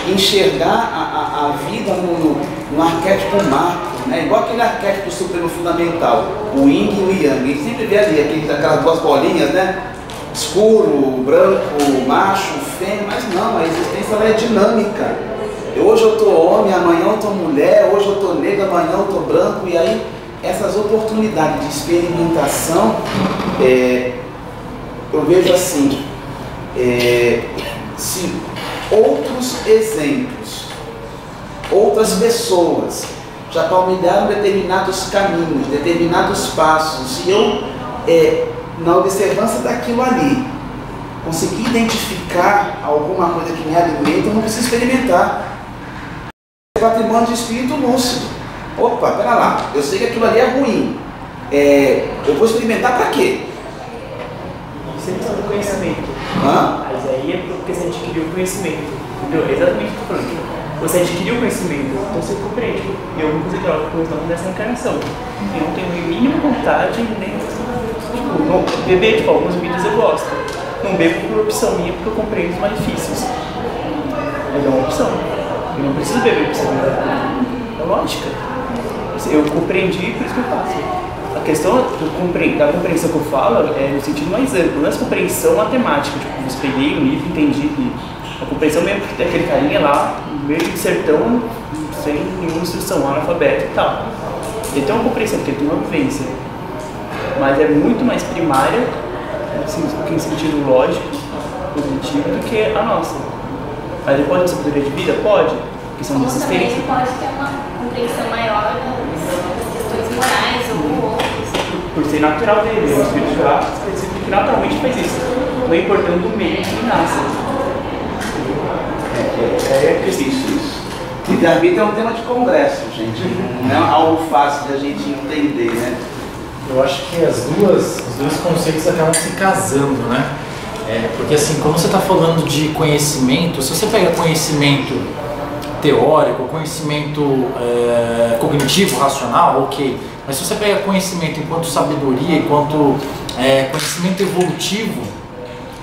enxergar a vida no arquétipo macro, né? Igual aquele arquétipo supremo fundamental, o yin e o yang. A gente sempre vê ali aquelas duas bolinhas, né? Escuro, branco, macho, fêmea, mas não, a existência ela é dinâmica. Hoje eu estou homem, amanhã eu estou mulher, hoje eu estou negro, amanhã eu estou branco, e aí essas oportunidades de experimentação, eu vejo assim, se outros exemplos, outras pessoas já palmilharam determinados caminhos, determinados passos, e eu, na observância daquilo ali, conseguir identificar alguma coisa que me alimenta, eu não preciso experimentar. É patrimônio de espírito lúcido. Opa, pera lá, eu sei que aquilo ali é ruim. Eu vou experimentar para quê? Você precisa do conhecimento. Mas aí é porque você adquiriu o conhecimento. Entendeu? É exatamente o que eu estou falando. Você adquiriu o conhecimento, então você compreende. Eu não consigo trocar com isso dessa encarnação. Eu não tenho a mínima vontade, nem. Beber, algumas bebidas eu gosto. Não bebo por opção minha, porque eu compreendo os malefícios. Mas é uma opção. Eu não preciso beber por opção minha. É lógica. Eu compreendi, por isso que eu faço. A questão da compreensão que eu falo é no sentido mais amplo, não é compreensão matemática. Tipo, eu peguei um livro, entendi que a compreensão mesmo que tem aquele carinha lá, no meio de sertão, sem nenhuma instrução, analfabeto e tal. Ele tem uma compreensão, porque ele tem uma vivência, mas é muito mais primária, assim, em sentido lógico, cognitivo, do que a nossa. Mas ele pode ter sabedoria de vida? Pode, porque são Como também existências. ele pode ter uma compreensão maior das questões morais ou outras. Por ser natural dele, o espírito de lá, que naturalmente faz isso, não importando o meio que ele nasce. É difícil isso. Livre-arbítrio é um tema de congresso, gente. Não é algo fácil de a gente entender, né? Eu acho que os dois conceitos acabam se casando, né? Porque assim, quando você está falando de conhecimento, se você pega conhecimento teórico, conhecimento cognitivo, racional, ok. Mas se você pega conhecimento enquanto sabedoria, enquanto conhecimento evolutivo,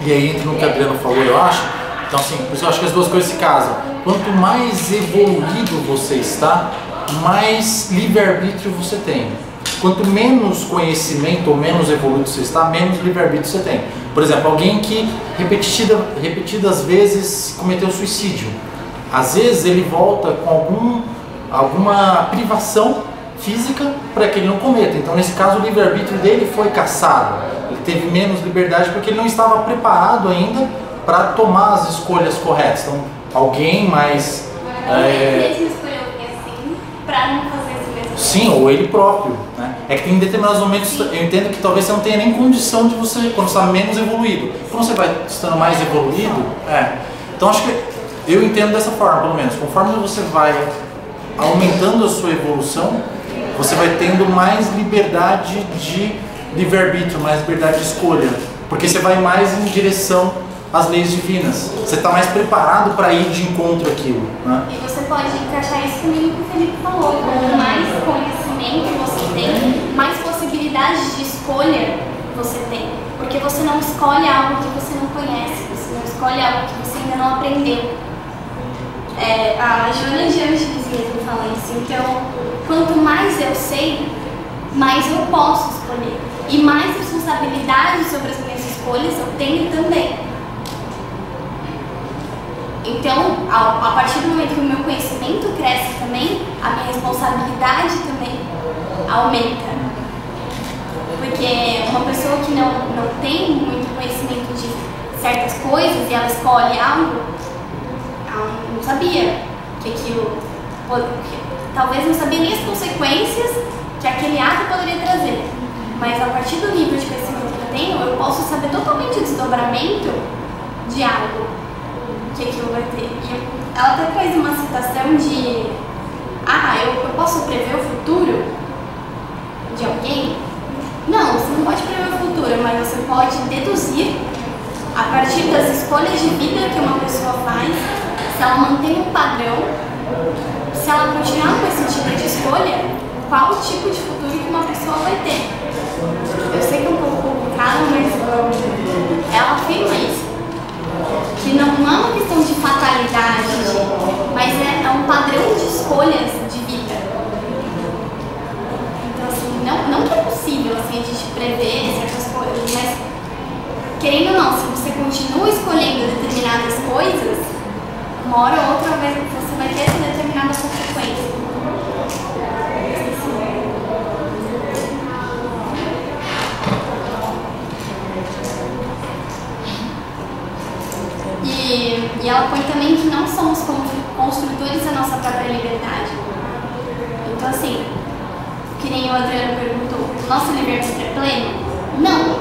e aí entra no que a Adriana falou, eu acho. Então assim, por isso eu acho que as duas coisas se casam. Quanto mais evoluído você está, mais livre-arbítrio você tem. Quanto menos conhecimento ou menos evoluído você está, menos livre-arbítrio você tem. Por exemplo, alguém que repetidas vezes cometeu suicídio. Às vezes ele volta com alguma privação física para que ele não cometa. Então, nesse caso, o livre-arbítrio dele foi cassado. Ele teve menos liberdade porque ele não estava preparado ainda para tomar as escolhas corretas. Então, alguém mais... Ele mesmo escolheu assim para não fazer isso mesmo. Sim, ou ele próprio, né? É que tem determinados momentos, sim, eu entendo que talvez você não tenha nem condição de você, quando você está menos evoluído. Quando você vai estando mais evoluído, Então acho que eu entendo dessa forma, pelo menos. Conforme você vai aumentando a sua evolução, você vai tendo mais liberdade de livre-arbítrio, mais liberdade de escolha. Porque você vai mais em direção às leis divinas. Você está mais preparado para ir de encontro àquilo, né? E você pode encaixar isso também no que o Felipe falou. Quanto mais conhecimento você tem, mais possibilidades de escolha você tem. Porque você não escolhe algo que você não conhece, você não escolhe algo que você ainda não aprendeu. A Joana de Angeles mesmo fala isso. Então, quanto mais eu sei, mais eu posso escolher. E mais responsabilidade sobre as minhas escolhas eu tenho também. Então, a partir do momento que o meu conhecimento cresce também, a minha responsabilidade também aumenta. Porque uma pessoa que não tem muito conhecimento de certas coisas e ela escolhe algo, ela não sabia que aquilo... Talvez não sabia nem as consequências que aquele ato poderia trazer. Mas a partir do nível de conhecimento que eu tenho, eu posso saber totalmente o desdobramento de algo que aquilo vai ter. E ela até traz uma citação de eu posso prever o futuro de alguém? Não, você não pode prever o futuro, mas você pode deduzir a partir das escolhas de vida que uma pessoa faz, se ela mantém um padrão, se ela continuar com esse tipo de escolha, qual o tipo de futuro que uma pessoa vai ter. Eu sei que é um pouco complicado, mas ela afirma isso. Que não é uma questão de fatalidade, mas é um padrão de escolhas de vida. Então, assim, não que é possível assim, a gente prever certas coisas, mas querendo ou não, se você continua escolhendo determinadas coisas, uma hora ou outra você vai ter essa determinada consequência. E ela põe também que não somos construtores da nossa própria liberdade. Então, assim, que nem o Adriano perguntou, nosso livre-arbítrio é pleno? Não.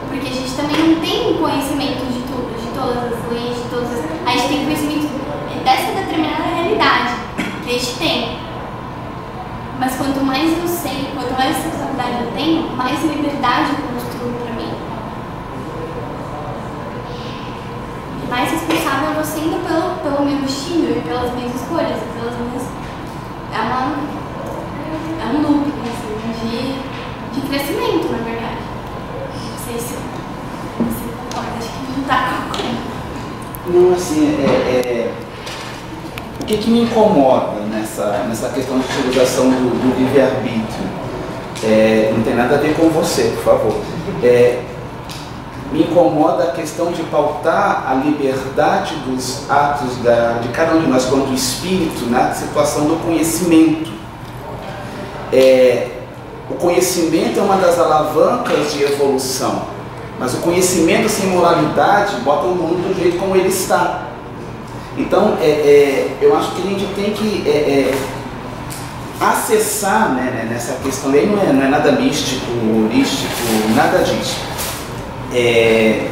Porque a gente também não tem conhecimento de tudo, de todas as leis, de todas as... A gente tem conhecimento dessa determinada realidade que a gente tem. Mas quanto mais eu sei, quanto mais responsabilidade eu tenho, mais liberdade eu construo pra mim. Mais responsável eu vou sendo pelo meu destino e pelas minhas escolhas, pelas minhas... É um loop assim, de crescimento, na verdade. Não sei se você concorda, acho que não tá concordando. Não, assim, o que me incomoda nessa questão de utilização do livre-arbítrio? não tem nada a ver com você, por favor. Me incomoda a questão de pautar a liberdade dos atos de cada um de nós quanto espírito na situação do conhecimento. O conhecimento é uma das alavancas de evolução, mas o conhecimento sem moralidade bota o mundo do jeito como ele está. Então, eu acho que a gente tem que acessar, né, nessa questão aí, não é nada místico, holístico, nada disso. É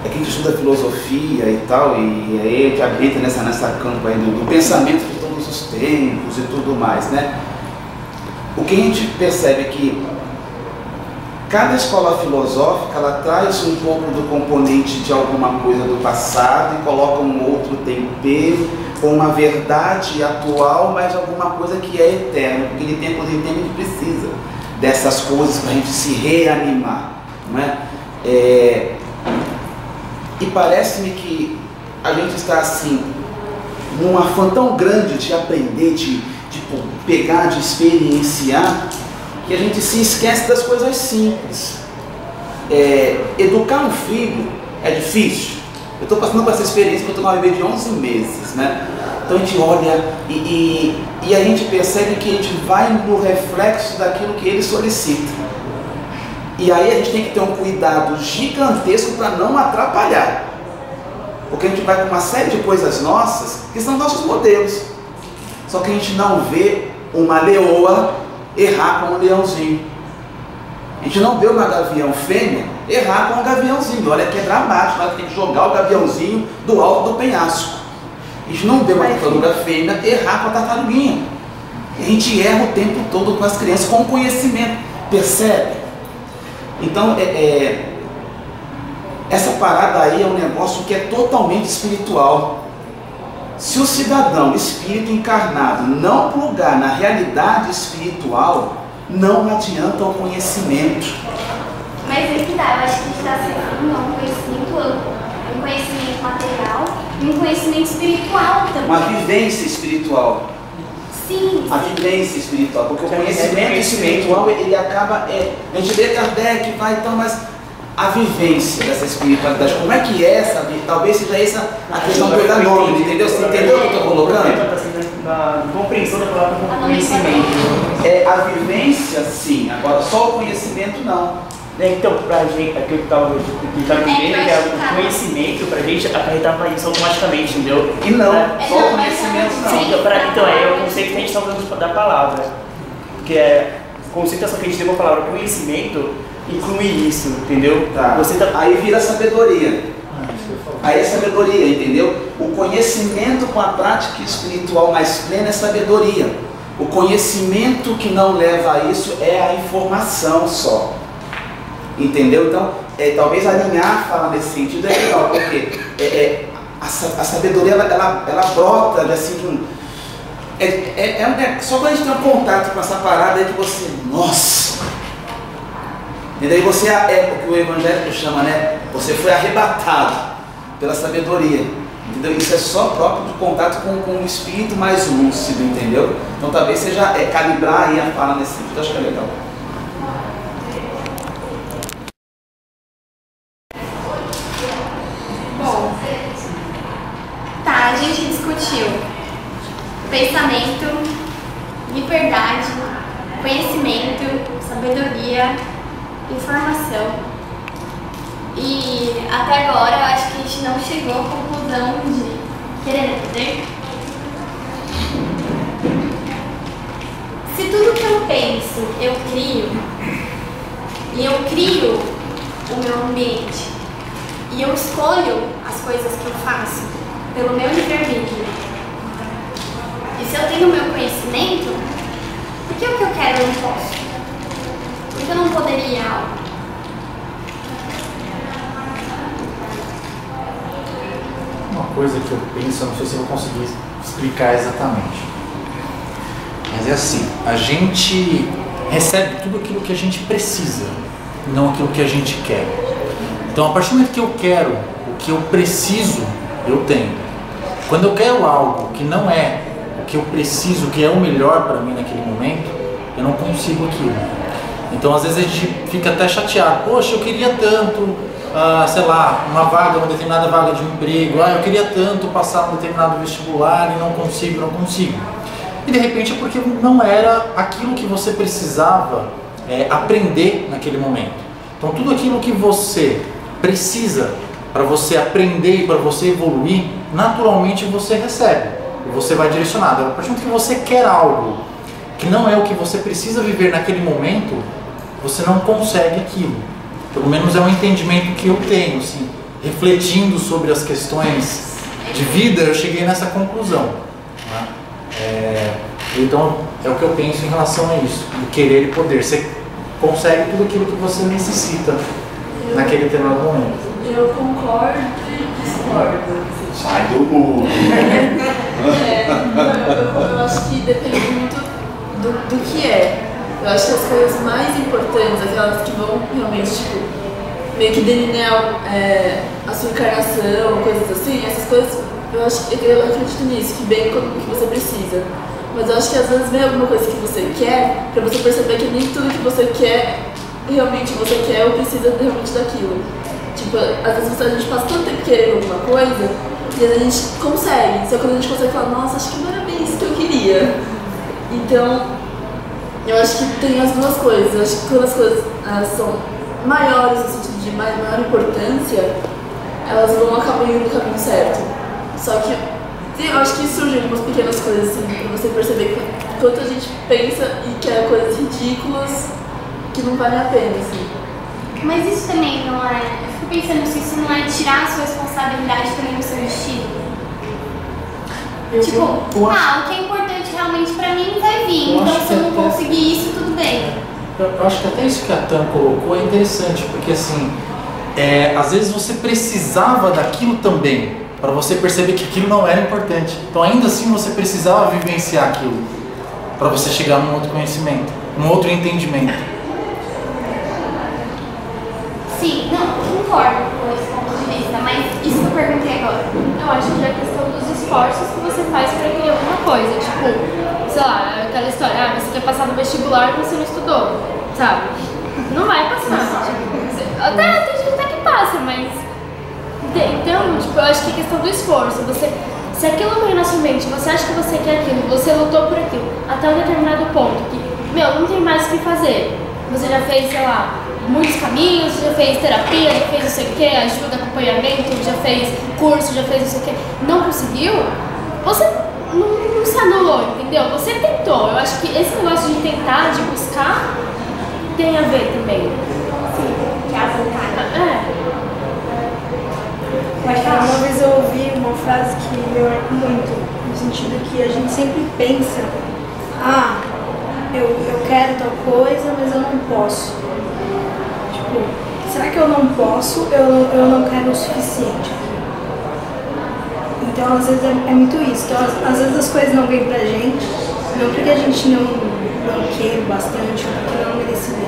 que a gente estuda filosofia e tal, e aí a gente habita nessa campo aí do pensamento de todos os tempos e tudo mais, né? O que a gente percebe é que cada escola filosófica, ela traz um pouco do componente de alguma coisa do passado e coloca um outro tempero, com uma verdade atual, mas alguma coisa que é eterna, porque de tempo em tempo a gente precisa dessas coisas para a gente se reanimar, não é? E parece-me que a gente está assim, num afã tão grande de aprender, de pegar, de experienciar, que a gente se esquece das coisas simples. Educar um filho é difícil. Eu estou passando por essa experiência porque eu estou numa bebê de 11 meses, né? Então a gente olha e a gente percebe que a gente vai no reflexo daquilo que ele solicita. E aí a gente tem que ter um cuidado gigantesco para não atrapalhar. Porque a gente vai com uma série de coisas nossas que são nossos modelos. Só que a gente não vê uma leoa errar com um leãozinho. A gente não vê uma gavião fêmea errar com um gaviãozinho. Olha que é dramático, ela tem que jogar o gaviãozinho do alto do penhasco. A gente não vê uma tartaruga fêmea errar com a tartaruguinha. A gente erra o tempo todo com as crianças, com conhecimento. Percebe? Então, essa parada aí é um negócio que é totalmente espiritual. Se o cidadão, espírito encarnado, não plugar na realidade espiritual, não adianta o conhecimento. Mas é que dá, eu acho que a gente está sendo um conhecimento amplo, um conhecimento material e um conhecimento espiritual também. Uma vivência espiritual. Sim. A vivência espiritual, porque o conhecimento espiritual, ele acaba, a gente vê Kardec, vai então, mas a vivência dessa espiritualidade, como é que é essa, talvez seja essa a questão do nome, entendeu? Você entendeu o que eu estou colocando? Na compreensão da palavra conhecimento. A vivência, sim, agora só o conhecimento não. Então, pra gente, aqui eu estava entendendo que o conhecimento pra gente acarretava isso automaticamente, entendeu? E não, só o conhecimento não. Sim, então é o conceito que a gente está usando da palavra, que é a conceituação que a gente deu a palavra conhecimento, inclui isso, entendeu? Tá. Aí vira sabedoria. Aí é sabedoria, entendeu? O conhecimento com a prática espiritual mais plena é sabedoria. O conhecimento que não leva a isso é a informação só. Entendeu? Então, talvez alinhar fala nesse sentido é legal, porque a sabedoria ela brota assim de um. Só quando a gente tem um contato com essa parada é que você. Nossa! E daí você é o que o evangélico chama, né? Você foi arrebatado pela sabedoria. Entendeu? Isso é só próprio de contato com um espírito mais lúcido, entendeu? Então talvez seja calibrar aí a fala nesse sentido, eu acho que é legal. Tá, a gente discutiu pensamento, liberdade, conhecimento, sabedoria, informação. E até agora eu acho que a gente não chegou à conclusão de querer poder. Se tudo que eu penso eu crio, e eu crio o meu ambiente, e eu escolho as coisas que eu faço pelo meu livre-arbítrio, e se eu tenho o meu conhecimento, por que o que eu quero eu não posso? Por que eu não poderia algo? Uma coisa que eu penso, eu não sei se eu vou conseguir explicar exatamente, mas é assim, a gente recebe tudo aquilo que a gente precisa, não aquilo que a gente quer. Então, a partir do momento que eu quero o que eu preciso, eu tenho. Quando eu quero algo que não é o que eu preciso, que é o melhor para mim naquele momento, eu não consigo aquilo. Então às vezes a gente fica até chateado, poxa, eu queria tanto, sei lá, uma determinada vaga de emprego, eu queria tanto passar um determinado vestibular e não consigo. E de repente é porque não era aquilo que você precisava aprender naquele momento. Então tudo aquilo que você precisa para você aprender e para você evoluir, naturalmente você recebe. E você vai direcionado. A partir do momento que você quer algo que não é o que você precisa viver naquele momento, você não consegue aquilo. Pelo menos é um entendimento que eu tenho, assim, refletindo sobre as questões de vida, eu cheguei nessa conclusão. Né? Então, é o que eu penso em relação a isso, do querer e poder. Você consegue tudo aquilo que você necessita naquele determinado momento. Eu concordo e discordo. Sai do muro. Eu acho que depende muito do que é. Eu acho que as coisas mais importantes, aquelas que vão realmente, tipo, meio que delinear a sua encarnação, coisas assim, essas coisas, eu acredito nisso, que vem com o que você precisa. Mas eu acho que às vezes vem alguma coisa que você quer, pra você perceber que nem tudo que você quer, realmente você quer ou precisa realmente daquilo. Tipo, às vezes a gente passa tanto tempo querendo alguma coisa, e às vezes a gente consegue, só quando a gente consegue falar, nossa, acho que não era bem isso que eu queria. Então, eu acho que tem as duas coisas. Eu acho que quando as coisas são maiores, no sentido de maior importância, elas vão acabar indo no caminho certo. Só que eu acho que surgem algumas pequenas coisas assim, pra você perceber quanto a gente pensa e quer coisas ridículas que não valem a pena, assim. Mas isso também não é... Eu fico pensando se isso não é tirar a sua responsabilidade também no seu destino. Tipo, o que é importante realmente pra mim vai vir, então se eu não conseguir isso, tudo bem. Eu acho que até isso que a Tam colocou é interessante, porque assim, às vezes você precisava daquilo também, para você perceber que aquilo não era importante. Então ainda assim você precisava vivenciar aquilo, para você chegar num outro conhecimento, num outro entendimento. Sim, não, concordo com esse ponto de vista, mas isso que eu perguntei agora. Eu acho que é a questão dos esforços que você faz pra criar alguma coisa. Tipo, sei lá, aquela história, você quer passar no vestibular e você não estudou, sabe? Não vai passar. Tipo, até tem gente até que passa, mas... Então, tipo, eu acho que é questão do esforço. Se aquilo vem na sua mente, você acha que você quer aquilo, você lutou por aquilo, até um determinado ponto que, não tem mais o que fazer. Você já fez, sei lá, muitos caminhos, já fez terapia, já fez não sei o que, ajuda, acompanhamento, já fez curso, já fez não sei o que, não conseguiu, você não se anulou, entendeu? Você tentou. Eu acho que esse negócio de tentar, de buscar, tem a ver também. Sim, que é a vontade. Uma vez eu ouvi uma frase que me marcou muito, no sentido que a gente sempre pensa, eu quero tal coisa, mas eu não posso. Tipo, será que eu não posso? Eu não quero o suficiente. Então, às vezes é muito isso. Então, às vezes as coisas não vêm pra gente, não porque a gente não quer bastante, ou porque não merece bem.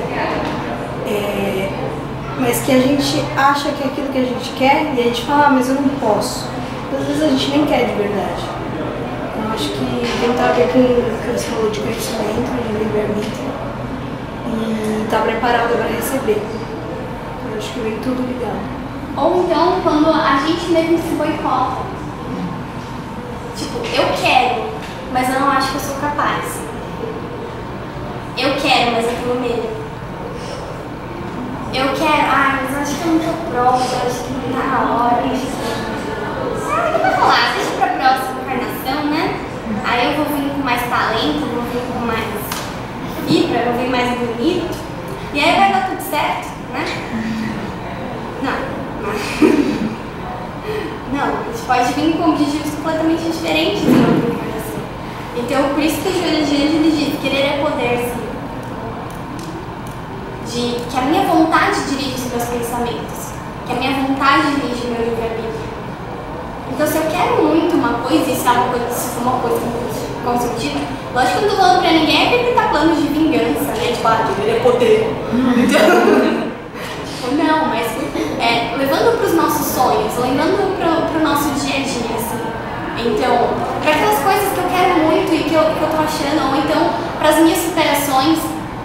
Mas que a gente acha que é aquilo que a gente quer e a gente fala, mas eu não posso. Às vezes a gente nem quer de verdade. Então, acho que tem a ver com o que você falou de conhecimento, de livre-arbítrio, e estar preparado para receber. Eu acho que vem tudo ligado. Ou então, quando a gente mesmo se boicota. Tipo, eu quero, mas eu não acho que eu sou capaz. Eu quero, mas eu tenho medo. Eu quero, mas eu acho que eu não tô pronta, eu acho que não tá na hora. Não vai rolar, deixa pra próxima encarnação, né? Aí eu vou vir com mais talento, vou vir com mais fibra, vou vir mais bonito. E aí vai dar tudo certo, né? Não, a gente pode vir com objetivos completamente diferentes em outra encarnação. Então, por isso que o Joelho de Anjo ele diz, querer é poder, sim. Que a minha vontade dirige os meus pensamentos, que a minha vontade dirige o meu livre-arbítrio. Então, se eu quero muito uma coisa, e se for uma coisa construtiva, lógico que eu não tô falando pra ninguém é tentar planos de vingança, né? Tipo, querer poder. Não, mas levando para os nossos sonhos, levando para o nosso dia a dia, assim. Então, para aquelas coisas que eu quero muito e que eu tô achando, ou então para as minhas superações.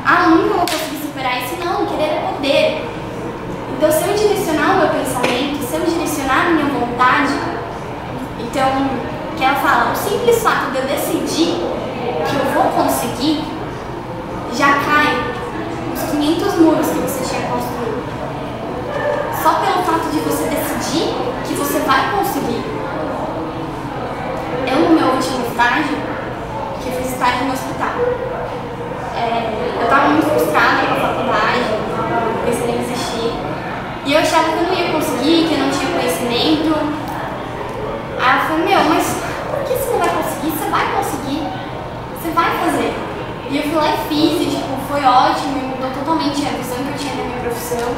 Ah, eu nunca vou conseguir superar isso. Não, querer é poder. Então, se eu direcionar o meu pensamento, se eu direcionar a minha vontade, então, que ela fala, o simples fato de eu decidir que eu vou conseguir, já cai os 500 muros que você tinha construído. Só pelo fato de você decidir que você vai conseguir. Eu, no meu último estágio, que eu fiz estágio no hospital, eu estava muito frustrada com a faculdade, pensando em desistir. E eu achava que eu não ia conseguir, que eu não tinha conhecimento. Aí eu falei, mas por que você não vai conseguir? Você vai conseguir. Você vai fazer. E eu fui lá e fiz, e foi ótimo, e mudou totalmente a visão que eu tinha da minha profissão.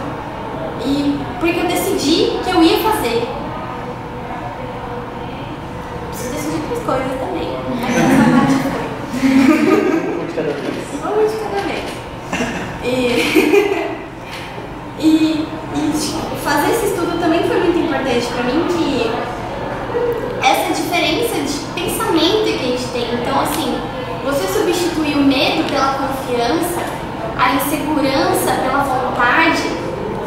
E porque eu decidi que eu ia fazer. Preciso decidir outras coisas também. Um de cada vez. Um de cada vez. E fazer esse estudo também foi muito importante para mim, que essa diferença de pensamento que a gente tem. Então, assim, você substituir o medo pela confiança, a insegurança pela vontade,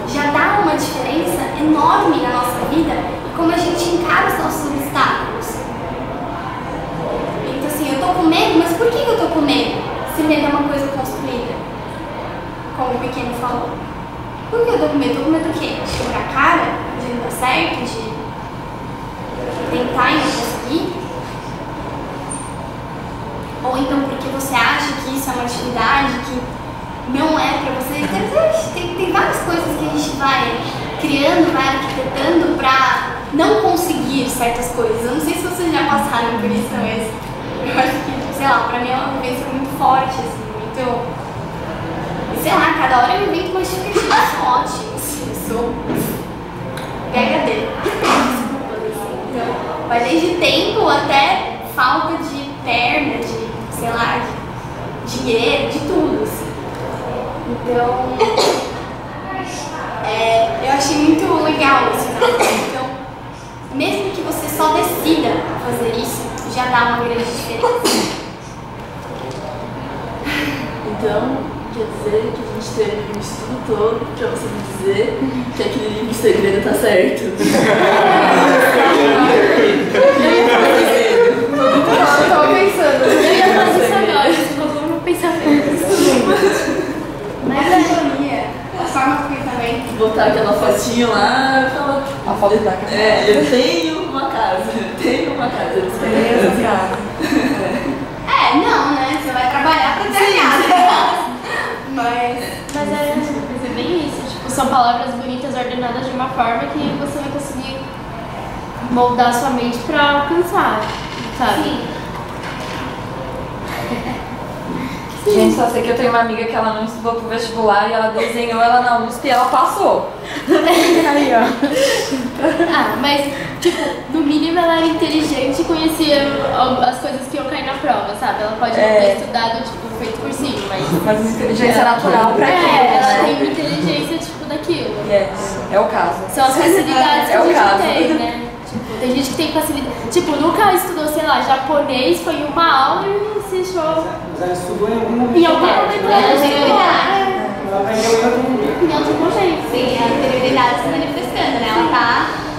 já dá uma diferença enorme na nossa vida e como a gente encara os nossos obstáculos. Então, assim, eu tô com medo, mas por que eu tô com medo? Se medo é uma coisa construída, como o pequeno falou. Por que eu tô com medo? Tô com medo do quê? De quebrar a cara? De não dar certo? De tentar e não conseguir? Ou então porque você acha que isso é uma atividade que não é pra você? Então, tem várias coisas que a gente vai criando, vai arquitetando pra não conseguir certas coisas. Eu não sei se vocês já passaram por isso, mas eu acho que, sei lá, pra mim é uma vivência muito forte, assim, muito... Sei lá, cada hora eu invento uma justificativa, eu sou ótima, assim, eu sou PhD. Então, vai desde tempo até falta de perna, de, sei lá, de dinheiro, de tudo, assim. Então, eu achei muito legal isso. Então, mesmo que você só decida fazer isso, já dá uma grande diferença. Então, quer dizer que a gente teve um estudo todo pra você me dizer que aquele livro de segredo tá certo. Eu tava pensando. Eu ia fazer isso agora, você roubou meu pensamento. Mas a ironia, a forma que eu também. Botar aquela fotinha lá e falar. A foto da casa. Eu tenho uma casa, eu tenho uma casa. Não, né? Você vai trabalhar pra ter casa. Mas é bem isso, tipo, são palavras bonitas ordenadas de uma forma que você vai conseguir moldar sua mente pra alcançar, sabe? Sim. Gente, só sei que eu tenho uma amiga que ela não estudou pro vestibular e ela desenhou ela na USP e ela passou. Aí, ó. Mas, tipo, no mínimo ela era inteligente e conhecia as coisas que iam cair na prova, sabe? Ela pode não ter estudado, tipo, feito por cima, Mas uma inteligência natural pra aquilo, ela tem né? uma inteligência, tipo, daquilo. É o caso. São as facilidades que É a o gente caso. tem, né? Tipo, tem gente que tem facilidade. Tipo, nunca estudou, sei lá, japonês, foi em uma aula e se achou. Mas ela estudou em algum momento. Em algum momento Ela tem ela Ela aprendeu em outro momento. em outro momento. Sim, a anterioridade se manifestando, né?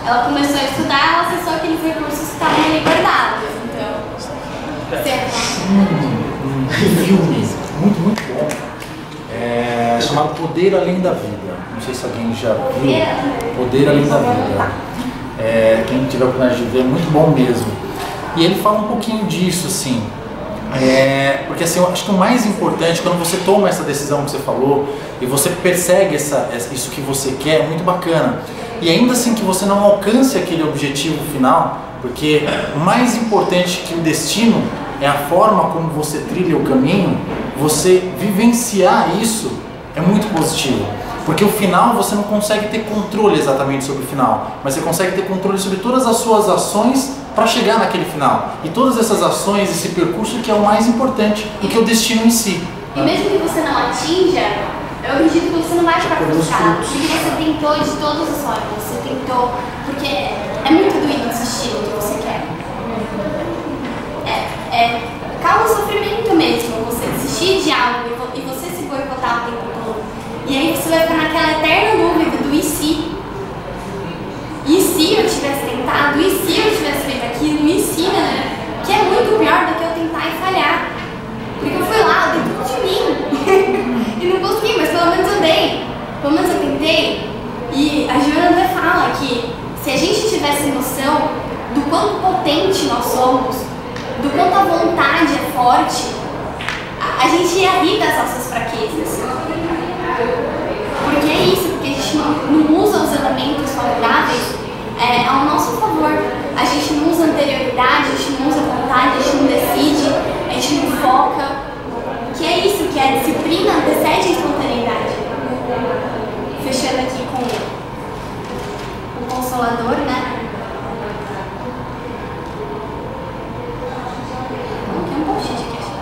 Ela começou a estudar, ela acessou aqueles recursos que estavam ali guardados. Então, certo. Um filme muito bom, chamado Poder Além da Vida. Não sei se alguém já viu. Poder Além da Vida. Quem tiver a oportunidade de ver, é muito bom mesmo. E ele fala um pouquinho disso, assim. Porque assim, eu acho que o mais importante, quando você toma essa decisão que você falou e você persegue isso que você quer, é muito bacana. E ainda assim que você não alcance aquele objetivo final, porque o mais importante que o destino é a forma como você trilha o caminho, você vivenciar isso é muito positivo. Porque o final você não consegue ter controle exatamente sobre o final, mas você consegue ter controle sobre todas as suas ações para chegar naquele final. E todas essas ações, esse percurso que é o mais importante do que o destino em si. E mesmo que você não atinja, eu acredito que você não vai ficar frustrado, porque você tentou de todas as formas, você tentou, porque é muito doído desistir do que você quer. Causa sofrimento mesmo você desistir E não consegui, mas pelo menos eu dei. Pelo menos eu tentei. E a Joana até fala que se a gente tivesse noção do quanto potente nós somos, do quanto a vontade é forte, a gente ia rir das nossas fraquezas. Porque é isso, porque a gente não usa os elementos favoráveis ao nosso favor. A gente não usa anterioridade, a gente não usa vontade, a gente não decide, a gente não foca. Que é isso, que a disciplina antecede a espontaneidade. Fechando aqui com o Consolador, né? Coloquei um post-it aqui, acho.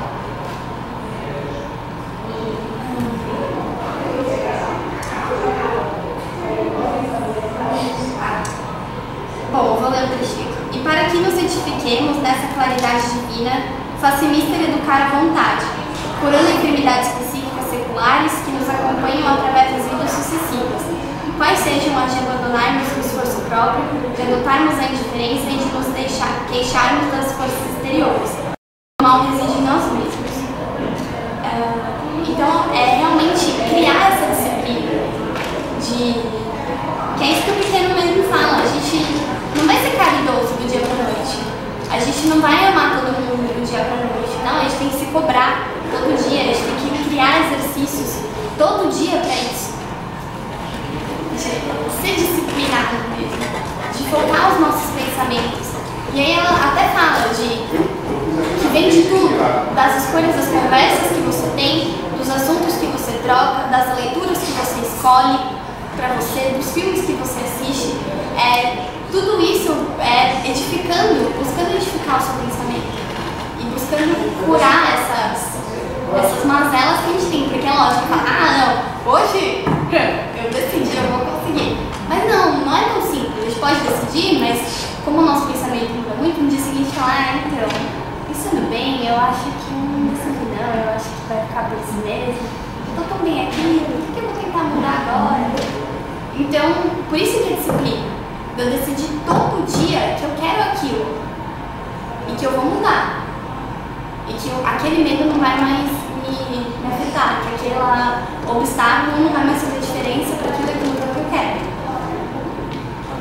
Bom, vou ler o trechinho. E para que nos edifiquemos nessa claridade divina, faça mister educar a vontade, curando enfermidades psíquicas seculares que nos acompanham através das vidas sucessivas, quais sejam as de abandonarmos o esforço próprio, de adotarmos a indiferença e de nos queixarmos das forças exteriores. O mal reside em nós mesmos. Então, é realmente criar essa disciplina que é isso que o pequeno mesmo fala. A gente não vai ser caridoso do dia para noite. A gente não vai amar todo mundo do dia para noite. Não, a gente tem que se cobrar todo dia. A gente tem que criar exercícios todo dia para isso. De ser disciplinado mesmo. De focar os nossos pensamentos. E aí ela até fala que vem de tudo. Das escolhas das conversas que você tem, dos assuntos que você troca, das leituras que você escolhe para você, dos filmes que você assiste. Tudo isso edificando, buscando edificar o seu pensamento e buscando curar essas mazelas que a gente tem, porque é lógico, não, hoje eu decidi, eu vou conseguir. Mas não é tão simples, a gente pode decidir, mas como o nosso pensamento muda muito, no dia seguinte falar, então, pensando bem, eu acho que não decidi não, eu acho que vai ficar por isso mesmo, eu tô tão bem aqui, por que eu vou tentar mudar agora? Então, por isso que é disciplina. Eu decidi todo dia que eu quero aquilo e que eu vou mudar e que aquele medo não vai mais me afetar, que aquele obstáculo não vai mais fazer diferença para aquilo que eu quero.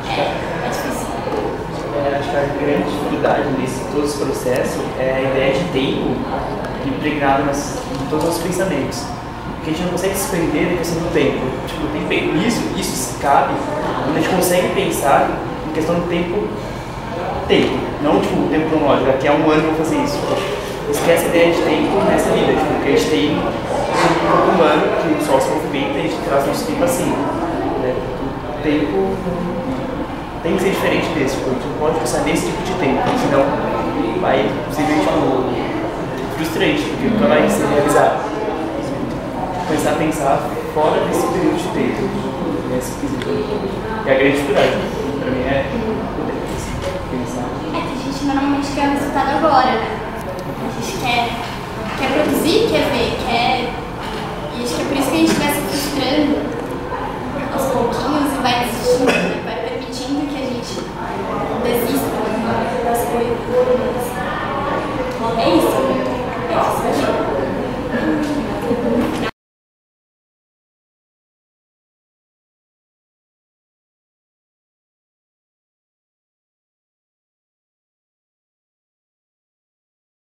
É difícil. Acho que a grande dificuldade nesse todo esse processo é a ideia de tempo impregnada em todos os pensamentos. Porque a gente não consegue se prender na questão do tempo. Tipo, isso se cabe quando a gente consegue pensar em questão do tempo, não tipo o tempo cronológico, daqui a um ano eu vou fazer isso. Esquece a ideia de tempo nessa vida, tipo, porque a gente tem um humano que o sol se movimenta e a gente traz nosso tempo assim. Né? O tempo tem que ser diferente desse, tipo, a gente não pode pensar nesse tipo de tempo, senão vai ser tipo, frustrante, porque nunca vai ser realizado. Começar a pensar fora desse período de tempo, nesse quesito. E a grande dificuldade, pra mim, é pensar. Que a gente normalmente quer o resultado agora, né? A gente quer produzir, quer ver, quer